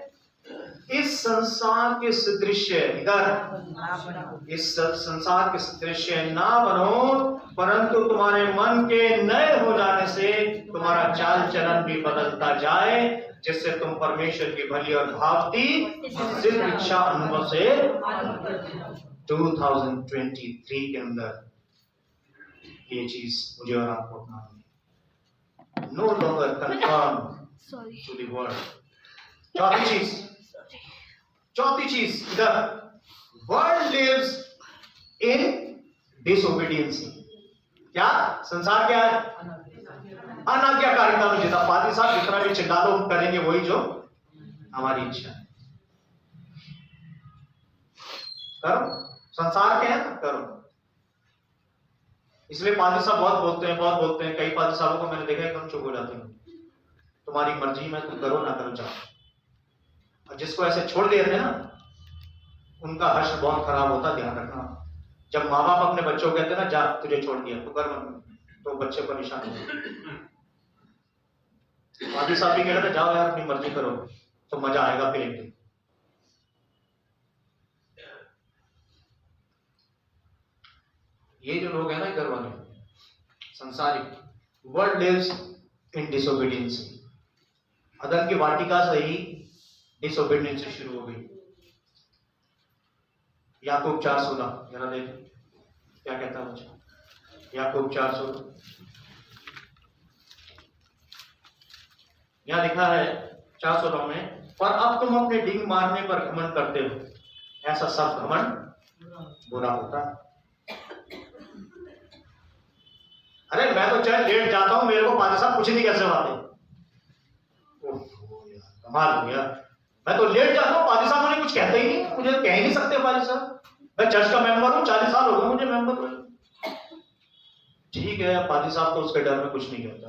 इस संसार के सदृश, इधर इस संसार के सदृश ना बनो, परंतु तुम्हारे मन के नए हो जाने से तुम्हारा चाल चलन भी बदलता जाए, जिससे तुम परमेश्वर की भली और भावती सिद्ध इच्छा अनुभव से 2023 के अंदर ये चीज मुझे और आपको अपनानी है। No longer conform to the world. चौथी चीज इधर, वर्ल्ड लिव्स इन डिसोबीडियंस। क्या संसार क्या है? अनाज्ञाकारिता में जीता। पादी साहब जितना भी चिल्ला लो, हम करेंगे वही जो हमारी इच्छा है। करो, संसार क्या है ना, करो। इसलिए पादी साहब बहुत बोलते हैं। कई पादी साहबों को मैंने देखा है, एकदम चुप हो जाते हैं। तुम्हारी मर्जी में तुम करो ना करो, जाओ। और जिसको ऐसे छोड़ देते हैं ना, उनका हर्ष बहुत खराब होता, ध्यान रखना। जब माँ बाप अपने बच्चों को कहते हैं ना, जा तुझे छोड़ दिया तो कर मत, तो बच्चे परेशान होते। पादी साहब भी कह रहे थे जाओ यार अपनी मर्जी करो, तो मजा आएगा फिर एक दिन। ये जो लोग हैं ना इधर वाले संसारिक, वर्ल्ड लिव्स इन डिसोबीडियंस। अदन की वाटिका से ही डिसोबीडियंस शुरू हो गई। याकूब 4:16 जरा देख क्या कहता है मुझे। याकूब 4:16 यहां लिखा है 4:16 में, पर अब तुम अपने डींग मारने पर घमंड करते हो, ऐसा सब घमंड बुरा होता है। अरे मैं तो चाहे लेट जाता हूं, मेरे को पादी साहब कुछ नहीं कह सकते। कमाल हो गया, मैं तो लेट जाता हूं, पादी साहब मुझे कुछ कहते ही नहीं, मुझे कह ही नहीं सकते पादी साहब। मैं चर्च का मेंबर हूं, 40 साल हो गए मुझे मेंबर हुए। ठीक है, पादी साहब तो उसके डर में कुछ नहीं कहता,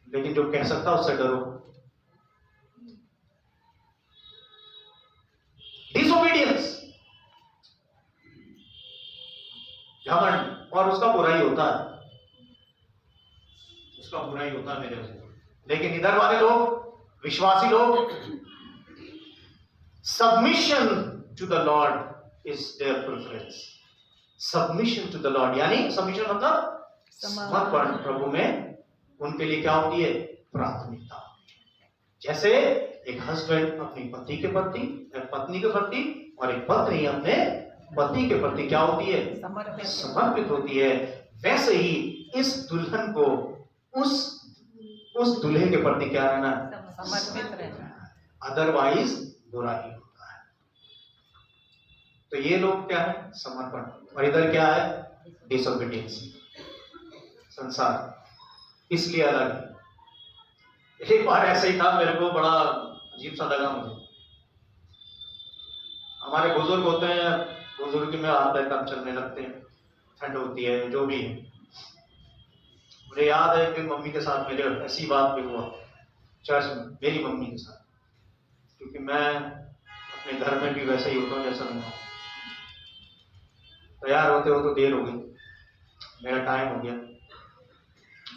लेकिन जो कह सकता उससे डरो। डिसोबीडियंस, घमंड, और उसका बुराई होता है, उसका बुराई होता है मेरे से। लेकिन इधर वाले लोग, विश्वासी लोग, submission to the Lord is their preference. Submission to the Lord, यानी सबमिशन मतलब समर्पण प्रभु में उनके लिए क्या होती है? प्राथमिकता। जैसे एक हस्बैंड अपनी पत्नी के प्रति, एक पत्नी के प्रति, और एक पत्नी अपने पति के प्रति क्या होती है? समर्पित होती है। वैसे ही इस दुल्हन को उस दूल्हे के प्रति क्या रहना? समर्पित रहना, अदरवाइज बुरा ही होता है। तो ये लोग क्या है? समर्पण। और इधर क्या है? डिसोबीडियंस, संसार। इसलिए अलग। एक बार ऐसे ही था, मेरे को बड़ा अजीब सा लगा मुझे। हमारे बुजुर्ग होते हैं, बुजुर्ग में हाथ पैर कम चलने लगते हैं, ठंड होती है, जो भी है। मुझे याद है कि मम्मी के साथ मेरे ऐसी बात भी हुआ चर्च में, मेरी मम्मी के साथ, क्योंकि मैं अपने घर में भी वैसे ही होता हूँ जैसा मैं। तैयार होते हो तो देर हो गई, मेरा टाइम हो गया,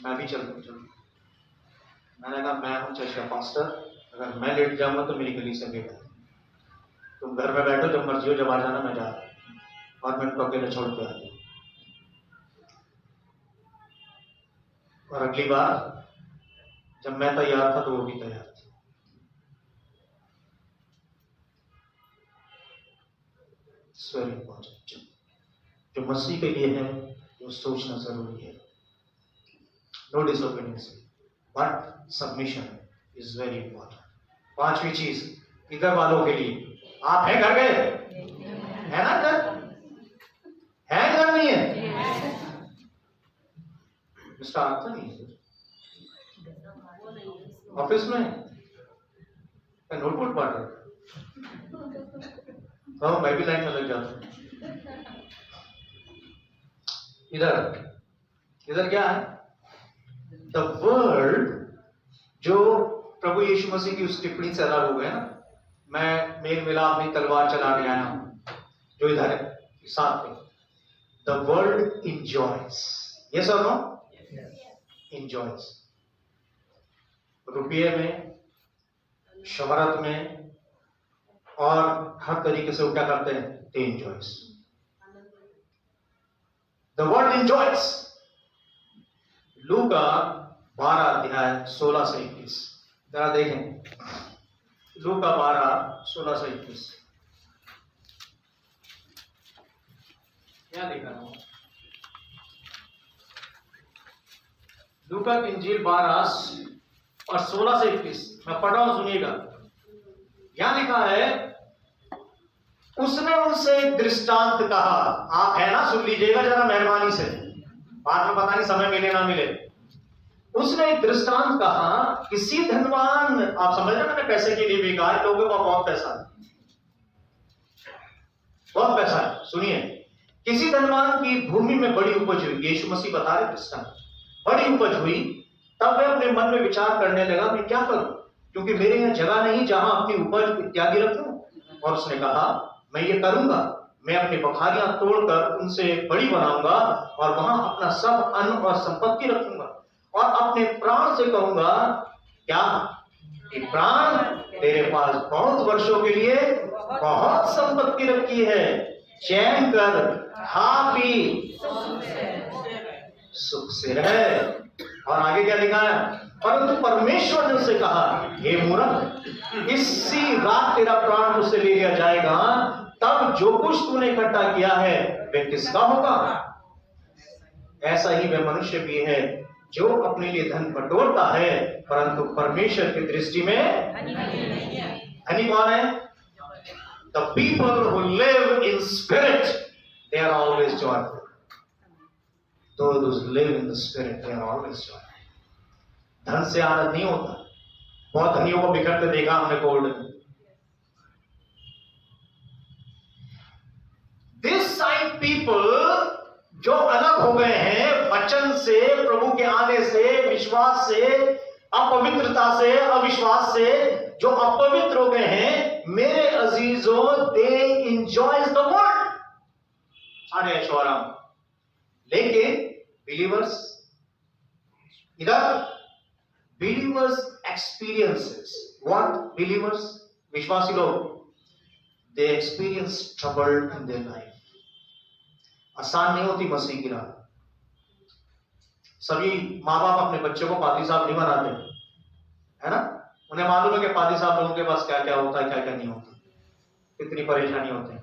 मैं भी चलता। मैंने कहा मैं हूँ चर्च का पास्टर, अगर मैं लेट जाऊंगा तो मेरी गली से लेट, तुम घर में बैठो, जब मर्जी हो जब आ जाना, मैं जा रहा हूँ। और मैं उनको अकेले छोड़ के आ गया। और अगली बार जब मैं तैयार था तो वो भी तैयार थी। स्वेरिंग पहुंचा। जो मसीह के लिए है वो सोचना जरूरी है। No disobedience but submission is very important. पांचवी चीज इधर वालों के लिए, आप हैं घर गए, है ना घर, है घर नहीं है, इसका अर्थ नहीं है ऑफिस में नोटबुक पढ़ रहा, हाँ मैं भी लाइन में लग जाता हूं। इधर क्या है, द वर्ल्ड, जो प्रभु यीशु मसीह की उस टिप्पणी से अलग हो गया ना, मैं मेल मिलाप में तलवार चला के आया हूं, जो इधर है साथ में, द वर्ल्ड इंजॉयज, यस और नो, इंजॉयज, रुपये में, शोहरत में और हर तरीके से वो क्या करते हैं, दे इंजॉयज, द वर्ल्ड इंजॉयज। लूका 12 अध्याय 16 से 21 जरा देखें, लूका 12 16 से 21 क्या लिखा है? लूका की इंजील 12 और 16 से 21 मैं पढ़ रहा हूं, सुनिएगा। यहां लिखा है, उसने उनसे एक दृष्टांत कहा, आप है ना, सुन लीजिएगा जरा मेहरबानी से, बाद में पता नहीं समय मिले ना मिले। उसने एक दृष्टांत कहा, किसी धनवान, आप समझ रहे हैं, पैसे के लिए बेकार, लोगों का बहुत पैसा है, बहुत पैसा है। सुनिए, किसी धनवान की भूमि में बड़ी उपज हुई, यीशु मसीह बता रहे दृष्टांत, बड़ी उपज हुई, तब वह अपने मन में विचार करने लगा, मैं क्या करूं, क्योंकि मेरे यहाँ जगह नहीं जहां अपनी उपज इत्यादि रखूं। और उसने कहा, मैं ये करूंगा, मैं अपनी बखारियां तोड़कर उनसे बड़ी बनाऊंगा और वहां अपना सब अन्न और संपत्ति रखूंगा, और अपने प्राण से कहूंगा, क्या कि प्राण, तेरे पास बहुत वर्षों के लिए बहुत संपत्ति रखी है, चैन कर, खा पी, सुख से रहे। और आगे क्या लिखा है, परंतु परमेश्वर ने उससे कहा, हे मूर्ख, इसी रात तेरा प्राण मुझसे ले लिया जाएगा, तब जो कुछ तूने इकट्ठा किया है वह किसका होगा। ऐसा ही वह मनुष्य भी है जो अपने लिए धन बटोरता है, परंतु परमेश्वर की दृष्टि में धनी कौन है? The people who live in spirit, they are always joyful. Those who live in the spirit, they are always joyful. धन से आनंद नहीं होता। बहुत धनियों को बिखरते देखा हमने कोविड में। This side people जो अलग हो गए हैं वचन से, प्रभु के आने से, विश्वास से, अपवित्रता से, अविश्वास से, जो अपवित्र हो गए हैं, मेरे अजीजों, दे इंजॉयज द वर्ल्ड, सारे ऐशोआराम। लेकिन बिलीवर्स, इधर बिलीवर्स एक्सपीरियंसेस व्हाट, बिलीवर्स, विश्वासी लोग, they experience trouble in their life. आसान नहीं होती मसीह की राह। सभी माँ बाप अपने बच्चों को पादरी साहब नहीं बनाते, है ना, उन्हें मालूम है कि पादरी साहब लोगों के पास क्या क्या होता है, क्या क्या नहीं होता, कितनी परेशानी होती है,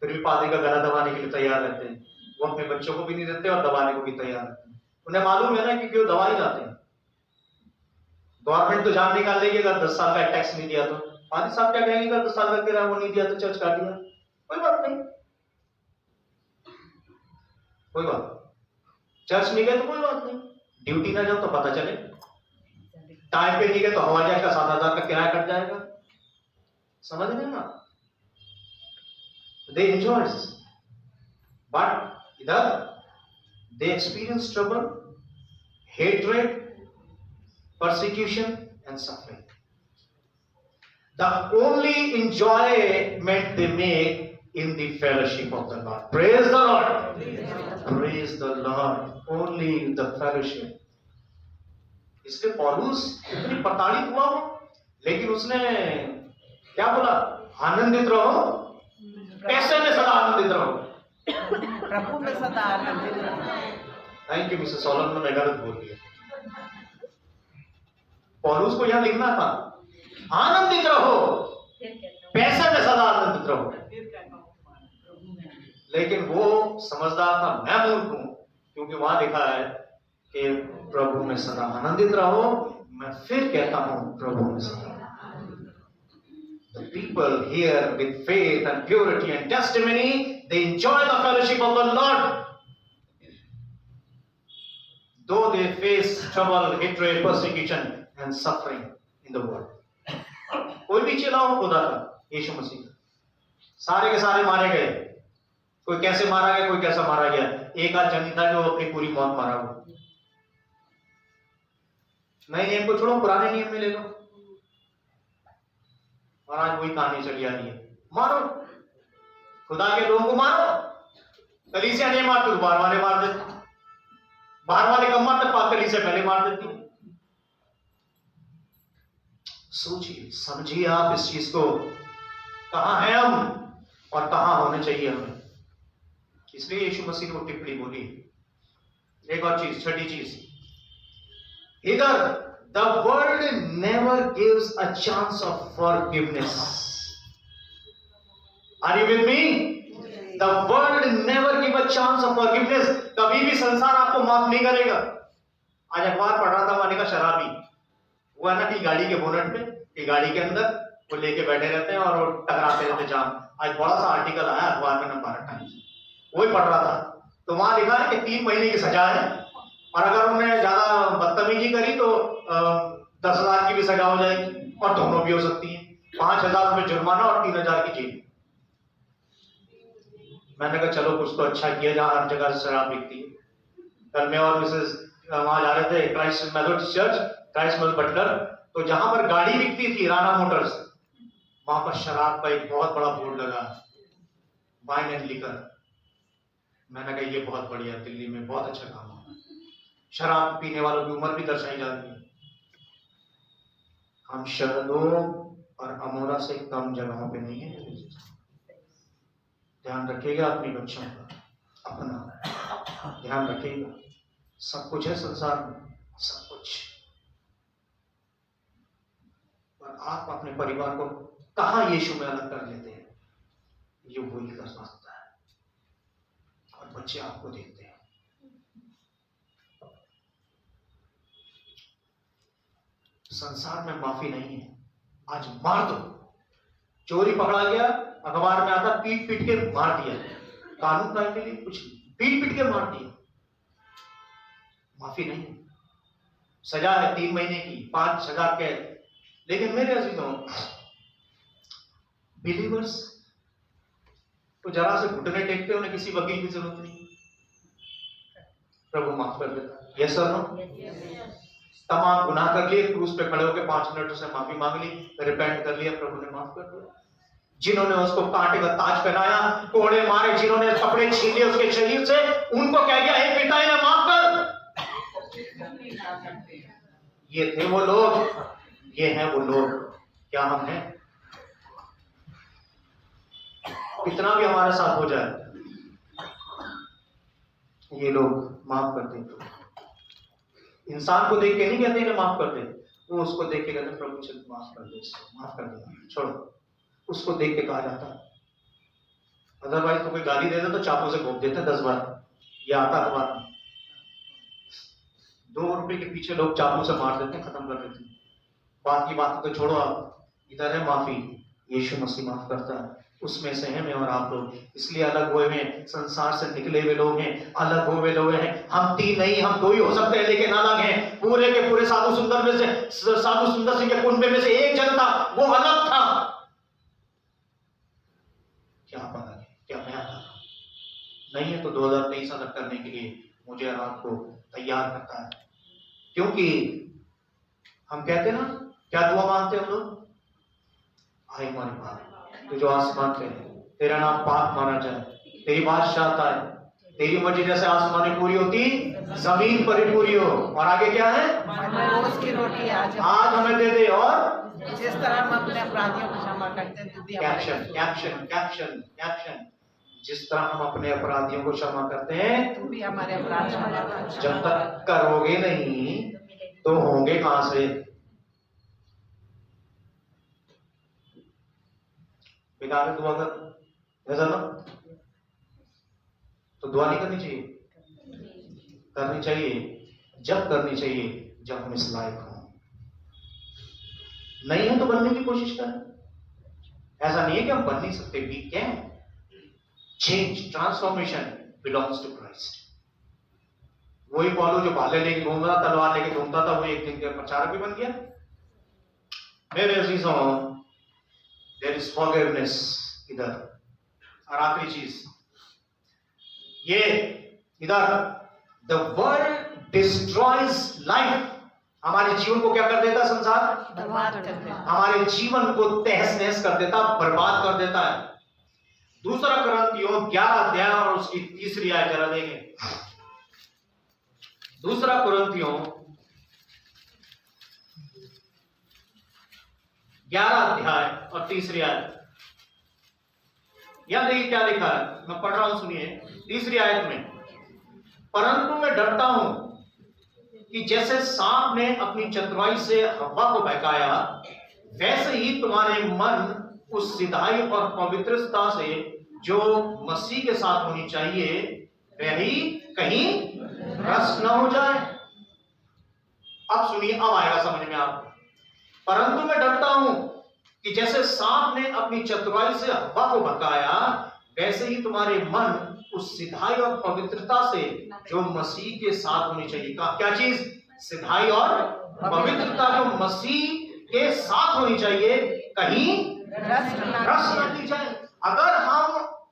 फिर भी पादरी का गला दबाने के लिए तैयार रहते हैं। वो अपने बच्चों को भी नहीं देते और दबाने को भी तैयार रहते हैं। उन्हें मालूम है ना कि क्यों दबा ही जाते हैं। गवर्नमेंट तो जान निकाल देगी अगर 10 साल का टैक्स नहीं दिया तो। पादरी साहब क्या कहेंगे, अगर 10 साल का किराया वो नहीं दिया तो चर्च काट दिया, कोई बात नहीं, कोई बात, चर्च नहीं गए तो कोई बात नहीं, ड्यूटी ना जाओ तो पता चले, टाइम पे नहीं गए तो हवाई जहाज का 7,000 का किराया कट जाएगा। समझ रहे ना? दे एंजॉय, बट इधर they experience trouble, hatred, persecution and suffering. The only enjoyment they make in the fellowship of the Lord. Praise the Lord. Praise the Lord. Only the fellowship. इसलिए पौलुस इतनी प्रताड़ित हुआ, लेकिन उसने क्या बोला, आनंदित रहो, कैसे में सदा आनंदित रहो, प्रभु में सदा आनंदित रहो। थैंक यू मिसेस सोलन, ने गलत बोल दिया। पौलुस को यहां लिखना था, आनंदित रहो, पैसे में सदा आनंदित रहो, लेकिन वो समझदार था, मैं मूर्ख हूं, क्योंकि वहां लिखा है कि प्रभु में सदा आनंदित रहो। मैं फिर कहता हूं, प्रभु में सदा। The people here with faith and purity and testimony, they enjoy the fellowship of the Lord. Though they face trouble, hatred, persecution and suffering in the world. कोई भी चेला हो खुदा का, यीशु मसीह का, सारे के सारे मारे गए। कोई कैसे मारा गया, कोई कैसा मारा गया। एक आध जन था जो अपनी पूरी मौत मारा हुआ। नए नियम को छोड़ो, पुराने नियम में ले लो, और आज वही कहानी चली आ रही है। मारो, खुदा के लोगों को मारो। कलीसिया नहीं मारते तो बाहर वाले मार देते, बाहर वाले कम मारते, कलीसिया पहले मार देती। सोचिए, समझिए आप इस चीज को, कहां हैं हम और कहां होने चाहिए हमें। इसलिए यीशु मसीह ने वो टिप्पणी बोली। एक और चीज, छठी चीज, इधर the world never gives a chance of forgiveness. Are you with me? The world never give a chance of forgiveness. कभी भी संसार आपको माफ नहीं करेगा। आज अखबार पढ़ रहा था, मैंने कहा शराबी वो है ना कि गाड़ी के बोनट पे, कि गाड़ी के अंदर वो लेके बैठे रहते हैं और वो टकराते रहते जाम। आज बड़ा सा आर्टिकल आया अखबार में, भारत टाइम्स, वही पढ़ रहा था। तो वहां लिखा है कि 3 महीने की सजा है, और अगर उन्होंने ज्यादा बदतमीजी करी तो 10,000 की भी सजा हो जाएगी, और दोनों भी हो सकती है। 5,000 रुपये जुर्माना और 3,000 की जेल। मैंने कहा चलो कुछ तो अच्छा किया, जहां हर जगह शराब बिकती है। कल मैं और मिसेज वहां जा रहे थे, Christ Methodist church, Christ Butler, तो जहां पर गाड़ी बिकती थी, राणा मोटर्स, वहां पर शराब का एक बहुत बड़ा बोर्ड लगा, वाइन एंड लिकर। मैंने कहा ये बहुत बढ़िया, दिल्ली में बहुत अच्छा काम हो। शराब पीने वालों की उम्र भी दर्शाई जा रही है। हम शहदों और अमोरा से कम जगहों पे नहीं है। ध्यान रखिएगा अपनी बच्चों का, अपना ध्यान रखिएगा। सब कुछ है संसार में, सब कुछ, और आप अपने परिवार को कहां यीशु में अलग कर लेते हैं, ये वही कर सकता है, और बच्चे आपको देखते हैं। संसार में माफी नहीं है। आज मार दो, चोरी पकड़ा गया, अखबार में आता पीट पीट के मार दिया, कानून का के लिए कुछ पीट पीट के मार दिया। माफी नहीं है। सजा है 3 महीने की, 5,000 कैद। लेकिन मेरे अजीजों, बिलीवर्स तो जरा से घुटने टेकते, उन्हें किसी वकील की जरूरत नहीं, प्रभु माफ कर देता है। यस और नो? तमाम गुनाह कर लिए, क्रूस पे खड़े होकर 5 मिनट से माफी मांग ली, रिपेंट कर लिया, प्रभु ने माफ कर दिया। जिन्होंने उसको कांटे का ताज पहनाया, कोड़े मारे, जिन्होंने कपड़े छीन लिए उसके शरीर से, उनको कह गया हे पिता इन्हें माफ कर। ये थे वो लोग, ये हैं वो लोग। क्या हम हैं? कितना भी हमारे साथ हो जाए, ये लोग माफ कर देते। इंसान को देख के नहीं कहते इन्हें माफ कर दे, वो उसको देख के कहते प्रभु चल माफ कर दे, माफ कर दे, छोड़ो। उसको देख के कहा जाता है। अदरवाइज तो कोई गाली दे दे तो चाकू से घोंप देते 10 बार। ये आता अखबार में, 2 रुपए के पीछे लोग चाकू से मार देते, खत्म कर देते। बात की बात तो छोड़ो, आप इधर है माफी, यीशु मसीह माफ करता है। उसमें से हैं मैं और आप लोग, इसलिए अलग हुए हैं, संसार से निकले हुए लोग हैं, अलग हुए लोग हैं। हम 3 नहीं, हम 2 ही हो सकते हैं, लेकिन अलग हैं। पूरे के पूरे साधु सुंदर में से, साधु सुंदर सिंह के कुनबे में से एक जन था, वो अलग था। क्या पता है, क्या मैं अलग नहीं है? तो 2023 अलग करने के लिए मुझे और आपको तैयार करता है। क्योंकि हम कहते ना, क्या दुआ मांगते हैं हम लोग? आए हमारे बाप तो जो आसमान पे है, तेरा नाम पाक माना जाए, तेरी बादशाह आए, तेरी मर्जी जैसे आसमानी पूरी होती जमीन पर ही पूरी हो। और आगे क्या है? रोज की रोटी आज हमें दे दे, और जिस तरह हम अपने अपराधियों को क्षमा करते हैं, कैप्शन कैप्शन कैप्शन कैप्शन, जिस तरह हम अपने अपराधियों को क्षमा करते हैं, तू भी हमारे अपराध क्षमा कर। जब तक करोगे नहीं तो होंगे कहां से? बेकार दुआ कर, ऐसा ना तो दुआ नहीं करनी चाहिए? करनी चाहिए। जब करनी चाहिए जब हम इस लायक हों। नहीं है तो बनने की कोशिश करें। ऐसा नहीं है कि हम बन नहीं सकते। We can change. Transformation belongs to Christ. वही पौलुस जो भाले लेके घूम रहा, तलवार लेके घूमता था, वो एक दिन का प्रचारक भी बन गया। मेरे अजीजों, देयर इज फॉरगिवनेस इधर। और आखिरी चीज ये इधर, द वर्ल्ड डिस्ट्रॉयज लाइफ। हमारे जीवन को क्या कर देता संसार? बर्बाद कर देता। हमारे जीवन को तहस नहस कर देता, बर्बाद कर देता है। दूसरा कुरिन्थियों 11 अध्याय और उसकी 3री आयत जरा देखें। दूसरा कुरिन्थियों 11 अध्याय और 3री आयत। यहां देखिए क्या लिखा है, मैं पढ़ रहा हूं, सुनिए। 3री आयत में, परंतु मैं डरता हूं कि जैसे सांप ने अपनी चतुराई से हव्वा को बहकाया, वैसे ही तुम्हारे मन उस सिधाई और पवित्रता से जो मसीह के साथ होनी चाहिए, वही कहीं भ्रष्ट न हो जाए। अब सुनिए, अब आएगा समझ में आपको। परंतु मैं डरता हूं कि जैसे सांप ने अपनी चतुराई से हव्वा को बहकाया, वैसे ही तुम्हारे मन उस सिधाई और पवित्रता से जो मसीह के साथ होनी चाहिए। क्या चीज? सिधाई और पवित्रता जो मसीह के साथ होनी चाहिए, कहीं भ्रष्ट न की जाए। अगर हम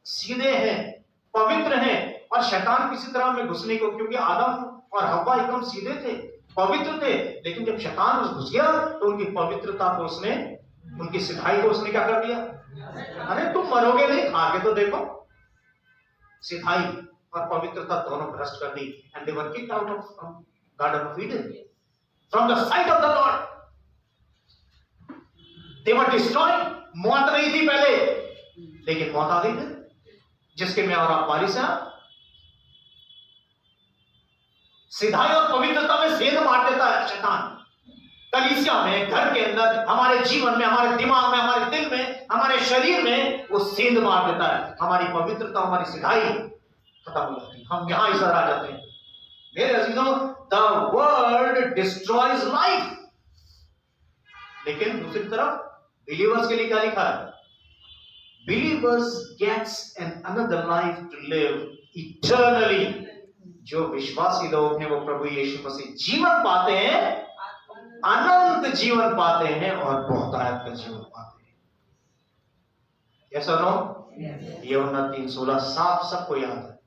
सीधे हैं, पवित्र हैं, और शैतान किसी तरह में घुसने को, क्योंकि आदम और हव्वा एकदम सीधे थे, पवित्र थे, लेकिन जब शैतान घुस गया तो उनकी पवित्रता को उसने, उनकी सिधाई को उसने क्या कर दिया? अरे तुम मरोगे नहीं, खा के तो देखो। सिधाई और पवित्रता दोनों भ्रष्ट कर दी। And they were kicked out of garden of Eden from the sight of the Lord. They were destroyed. मौत नहीं थी पहले, लेकिन मौत आ गई थी, जिसके मैं और आप वारिस हैं। सिधाई और पवित्रता में सेंध मार देता है शैतान। कलीसिया में, घर के अंदर, हमारे जीवन में, हमारे दिमाग में, हमारे दिल में, हमारे शरीर में वो सेंध मार देता है। हमारी पवित्रता, हमारी सिधाई खत्म हो जाती है। हम यहां इधर आ जाते हैं। मेरे अजीजों, द वर्ल्ड डिस्ट्रॉयज लाइफ। लेकिन दूसरी तरफ बिलीवर्स के लिए क्या लिखा है? Believers gets an another life to live eternally. जो विश्वासी लोग हैं वो प्रभु यीशु मसीह जीवन पाते हैं, अनंत जीवन पाते हैं और बहुतायत का जीवन पाते हैं। यस और नो? यूहन्ना 3:16 साफ सबको याद है।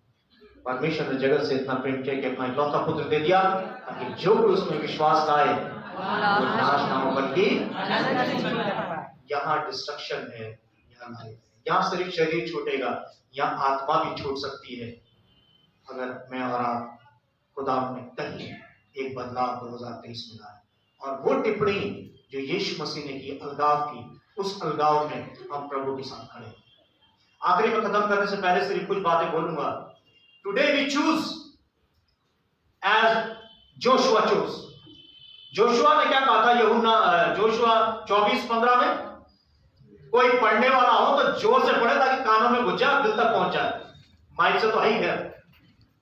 परमेश्वर ने जगत से इतना प्रेम किया कि अपना इकलौता पुत्र दे दिया, ताकि जो कोई उसमें विश्वास लाए वो नाश ना हो, बल्कि यहाँ डिस्ट्रक्शन है, यहाँ लाइफ है। यहाँ सिर्फ शरीर छूटेगा, यहाँ आत्मा भी छूट सकती है, अगर मैं और आप खुदा में कहीं एक बदलाव 2023 में लाए। और वो टिप्पणी जो यीशु मसीह ने की, अलगाव की, उस अलगाव में हम प्रभु के साथ खड़े। आखिरी में खत्म करने से पहले सिर्फ कुछ बातें बोलूंगा। Today we choose as Joshua choose. Joshua ने क्या कहा था? जोशुआ 24:15 में, कोई पढ़ने वाला हो तो जोर से पढ़े ताकि कानों में घुस जाए, दिल तक पहुंच जाए। माइक से तो है ही है।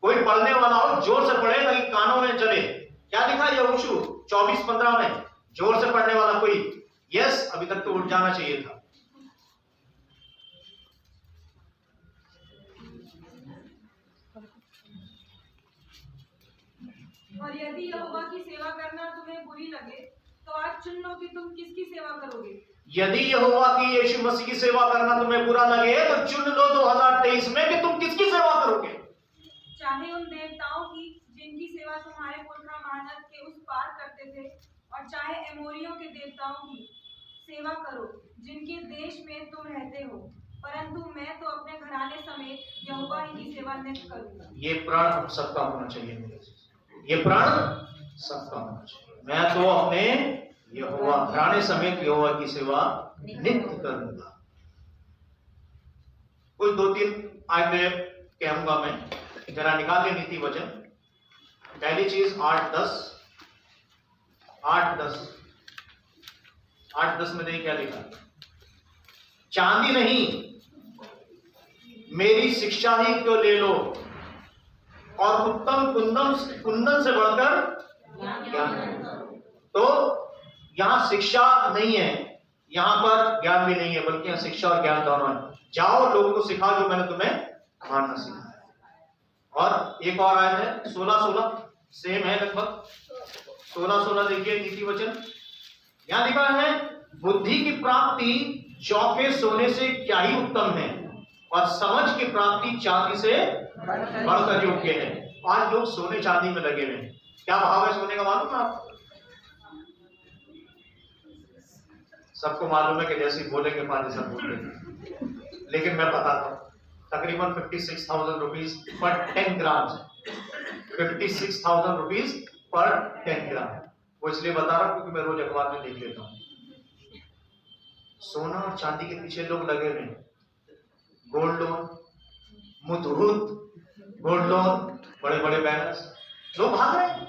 कोई पढ़ने वाला हो जोर से पढ़े ताकि कानों में चले। क्या लिखा है यहोशू 24:15 में? जोर से पढ़ने वाला कोई? यस, अभी तक तो उठ जाना चाहिए था। और यदि यहोवा की सेवा करना तुम्हें बुरी लगे तो आज चुन लो कि तुम किसकी सेवा करोगे। यदि यहोवा की, यीशु मसीह की सेवा करना तुम्हें बुरा लगे तो चुन लो 2023 में कि तुम किसकी सेवा करोगे। चाहे उन देवताओं की जिनकी सेवा तुम्हारे पुरखा महानद के उस पार करते थे, और चाहे एमोरियों के देवताओं की सेवा करो जिनके देश में तुम रहते हो, परंतु मैं तो अपने घराने समेत यहोवा ही की सेवा नित्य करूंगा। ये प्रण हम सबका होना चाहिए मेरे। ये प्रण सबका होना चाहिए। मैं तो अपने यहोवा घराने समेत यहोवा की सेवा नित्य करूंगा। कुछ 2-3 आयतें कहूंगा मैं, जरा निकाल ले नीति वचन। पहली चीज 8:10 में देखिए क्या लिखा। चांदी नहीं, मेरी शिक्षा ही क्यों ले लो, और उत्तम कुंदन से बढ़कर ज्ञान है। तो यहाँ शिक्षा नहीं है, यहाँ पर ज्ञान भी नहीं है, बल्कि यहाँ शिक्षा और ज्ञान दोनों है। जाओ लोगों को सिखाओ जो मैंने तुम्हें मानना सिखाया। और एक और आयत है 16:16, सेम है लगभग 16:16। देखिए नीति वचन, यहाँ लिखा है बुद्धि की प्राप्ति चौके सोने से क्या ही उत्तम है, और समझ की प्राप्ति चांदी से बढ़कर योग्य है। आज लोग सोने चांदी में लगे हुए हैं। क्या भाव है सोने का मालूम है आपको? सबको मालूम है कि जैसे बोलेंगे पानी सब बोलेंगे, लेकिन मैं बताता हूँ तकरीबन 56,000 रुपीज पर 10 ग्राम है। 56,000 रुपीज पर 10 ग्राम। वो इसलिए बता रहा हूं क्योंकि मैं रोज अखबार में देख लेता हूँ। सोना और चांदी के पीछे लोग लगे हुए हैं। Gold loan, Muthoot gold loan, बड़े बड़े बैनर्स, लोग भाग रहे हैं।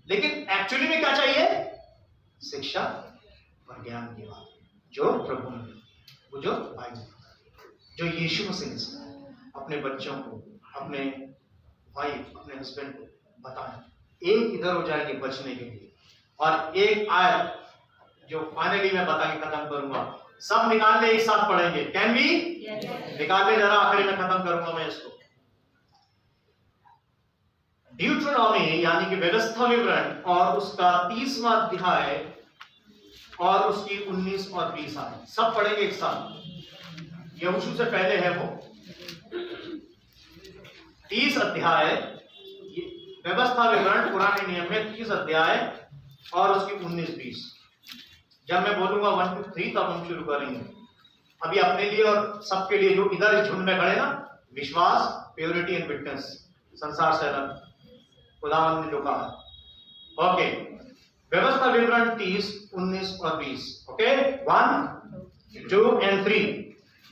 लेकिन एक्चुअली में क्या चाहिए? शिक्षा और ज्ञान की बात, जो प्रभु ने, वो जो बाइबल, जो यीशु मसीह ने सिखाया। अपने बच्चों को, अपने वाइफ, अपने हस्बैंड को बताएं। एक इधर हो जाएंगे बचने के लिए, और एक आयत जो फाइनली मैं बता के खत्म करूंगा। सब निकाल ले, एक साथ पढ़ेंगे। कैन बी निकाल ले जरा, आखिरी में खत्म करूंगा मैं इसको। ड्यूटरोनॉमी यानी कि व्यवस्था विवरण, और उसका 30वां अध्याय और उसकी 19 और 20 आयत सब पढ़ेंगे एक साथ। यहोशू से पहले है वो 30 अध्याय व्यवस्था विवरण पुराने नियम में, 30 अध्याय और उसकी 19-20। जब मैं बोलूंगा 1 2 3 तब हम शुरू करेंगे। अभी अपने लिए और सबके लिए जो इधर झुंड में खड़े ना, विश्वास, प्योरिटी एंड विटनेस, संसार से अलग खुदावंद ने जो कहा। ओके, व्यवस्था विवरण 30, 19 और 20। ओके, 1 2 और 3।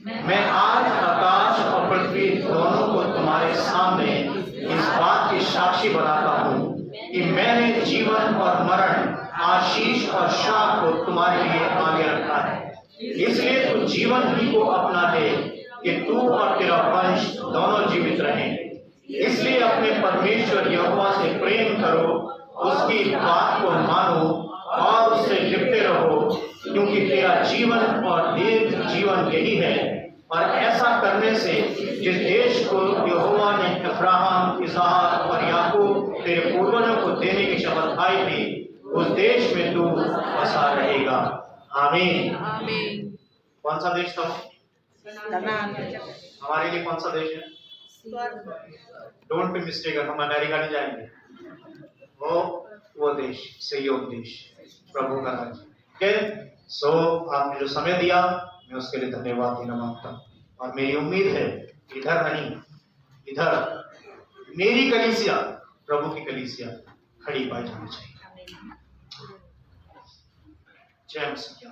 मैं आज आकाश और पृथ्वी दोनों को तुम्हारे सामने इस बात की साक्षी बनाता हूँ कि मैंने जीवन और मरण, आशीष और शाप को तुम्हारे लिए आगे रखा है। इसलिए तू जीवन ही को अपना ले कि तू और तेरा वंश दोनों जीवित रहें। इसलिए अपने परमेश्वर यहोवा से प्रेम करो, उसकी बात को मानो और उससे लिपटे रहो, क्योंकि तेरा जीवन और दीर्घ जीवन यही है। और ऐसा करने से जिस देश को यहोवा ने अब्राहम, इसहाक और याकूब तेरे पूर्वजों को देने की शपथ खाई थी, उस देश में तू बसा रहेगा। आमीन। कौन सा देश था? हमारे लिए कौन सा देश है? डोंट बी मिस्टेकन, हम अमेरिका नहीं जाएंगे। वो देश, सहयोग देश, प्रभु का राज्य। ओके, सो आपने जो समय दिया, मैं उसके लिए धन्यवाद देना मांगता हूँ। और मेरी उम्मीद है इधर नहीं, इधर मेरी कलीसिया, प्रभु की कलीसिया खड़ी पाई जानी चाहिए। जय मसीह।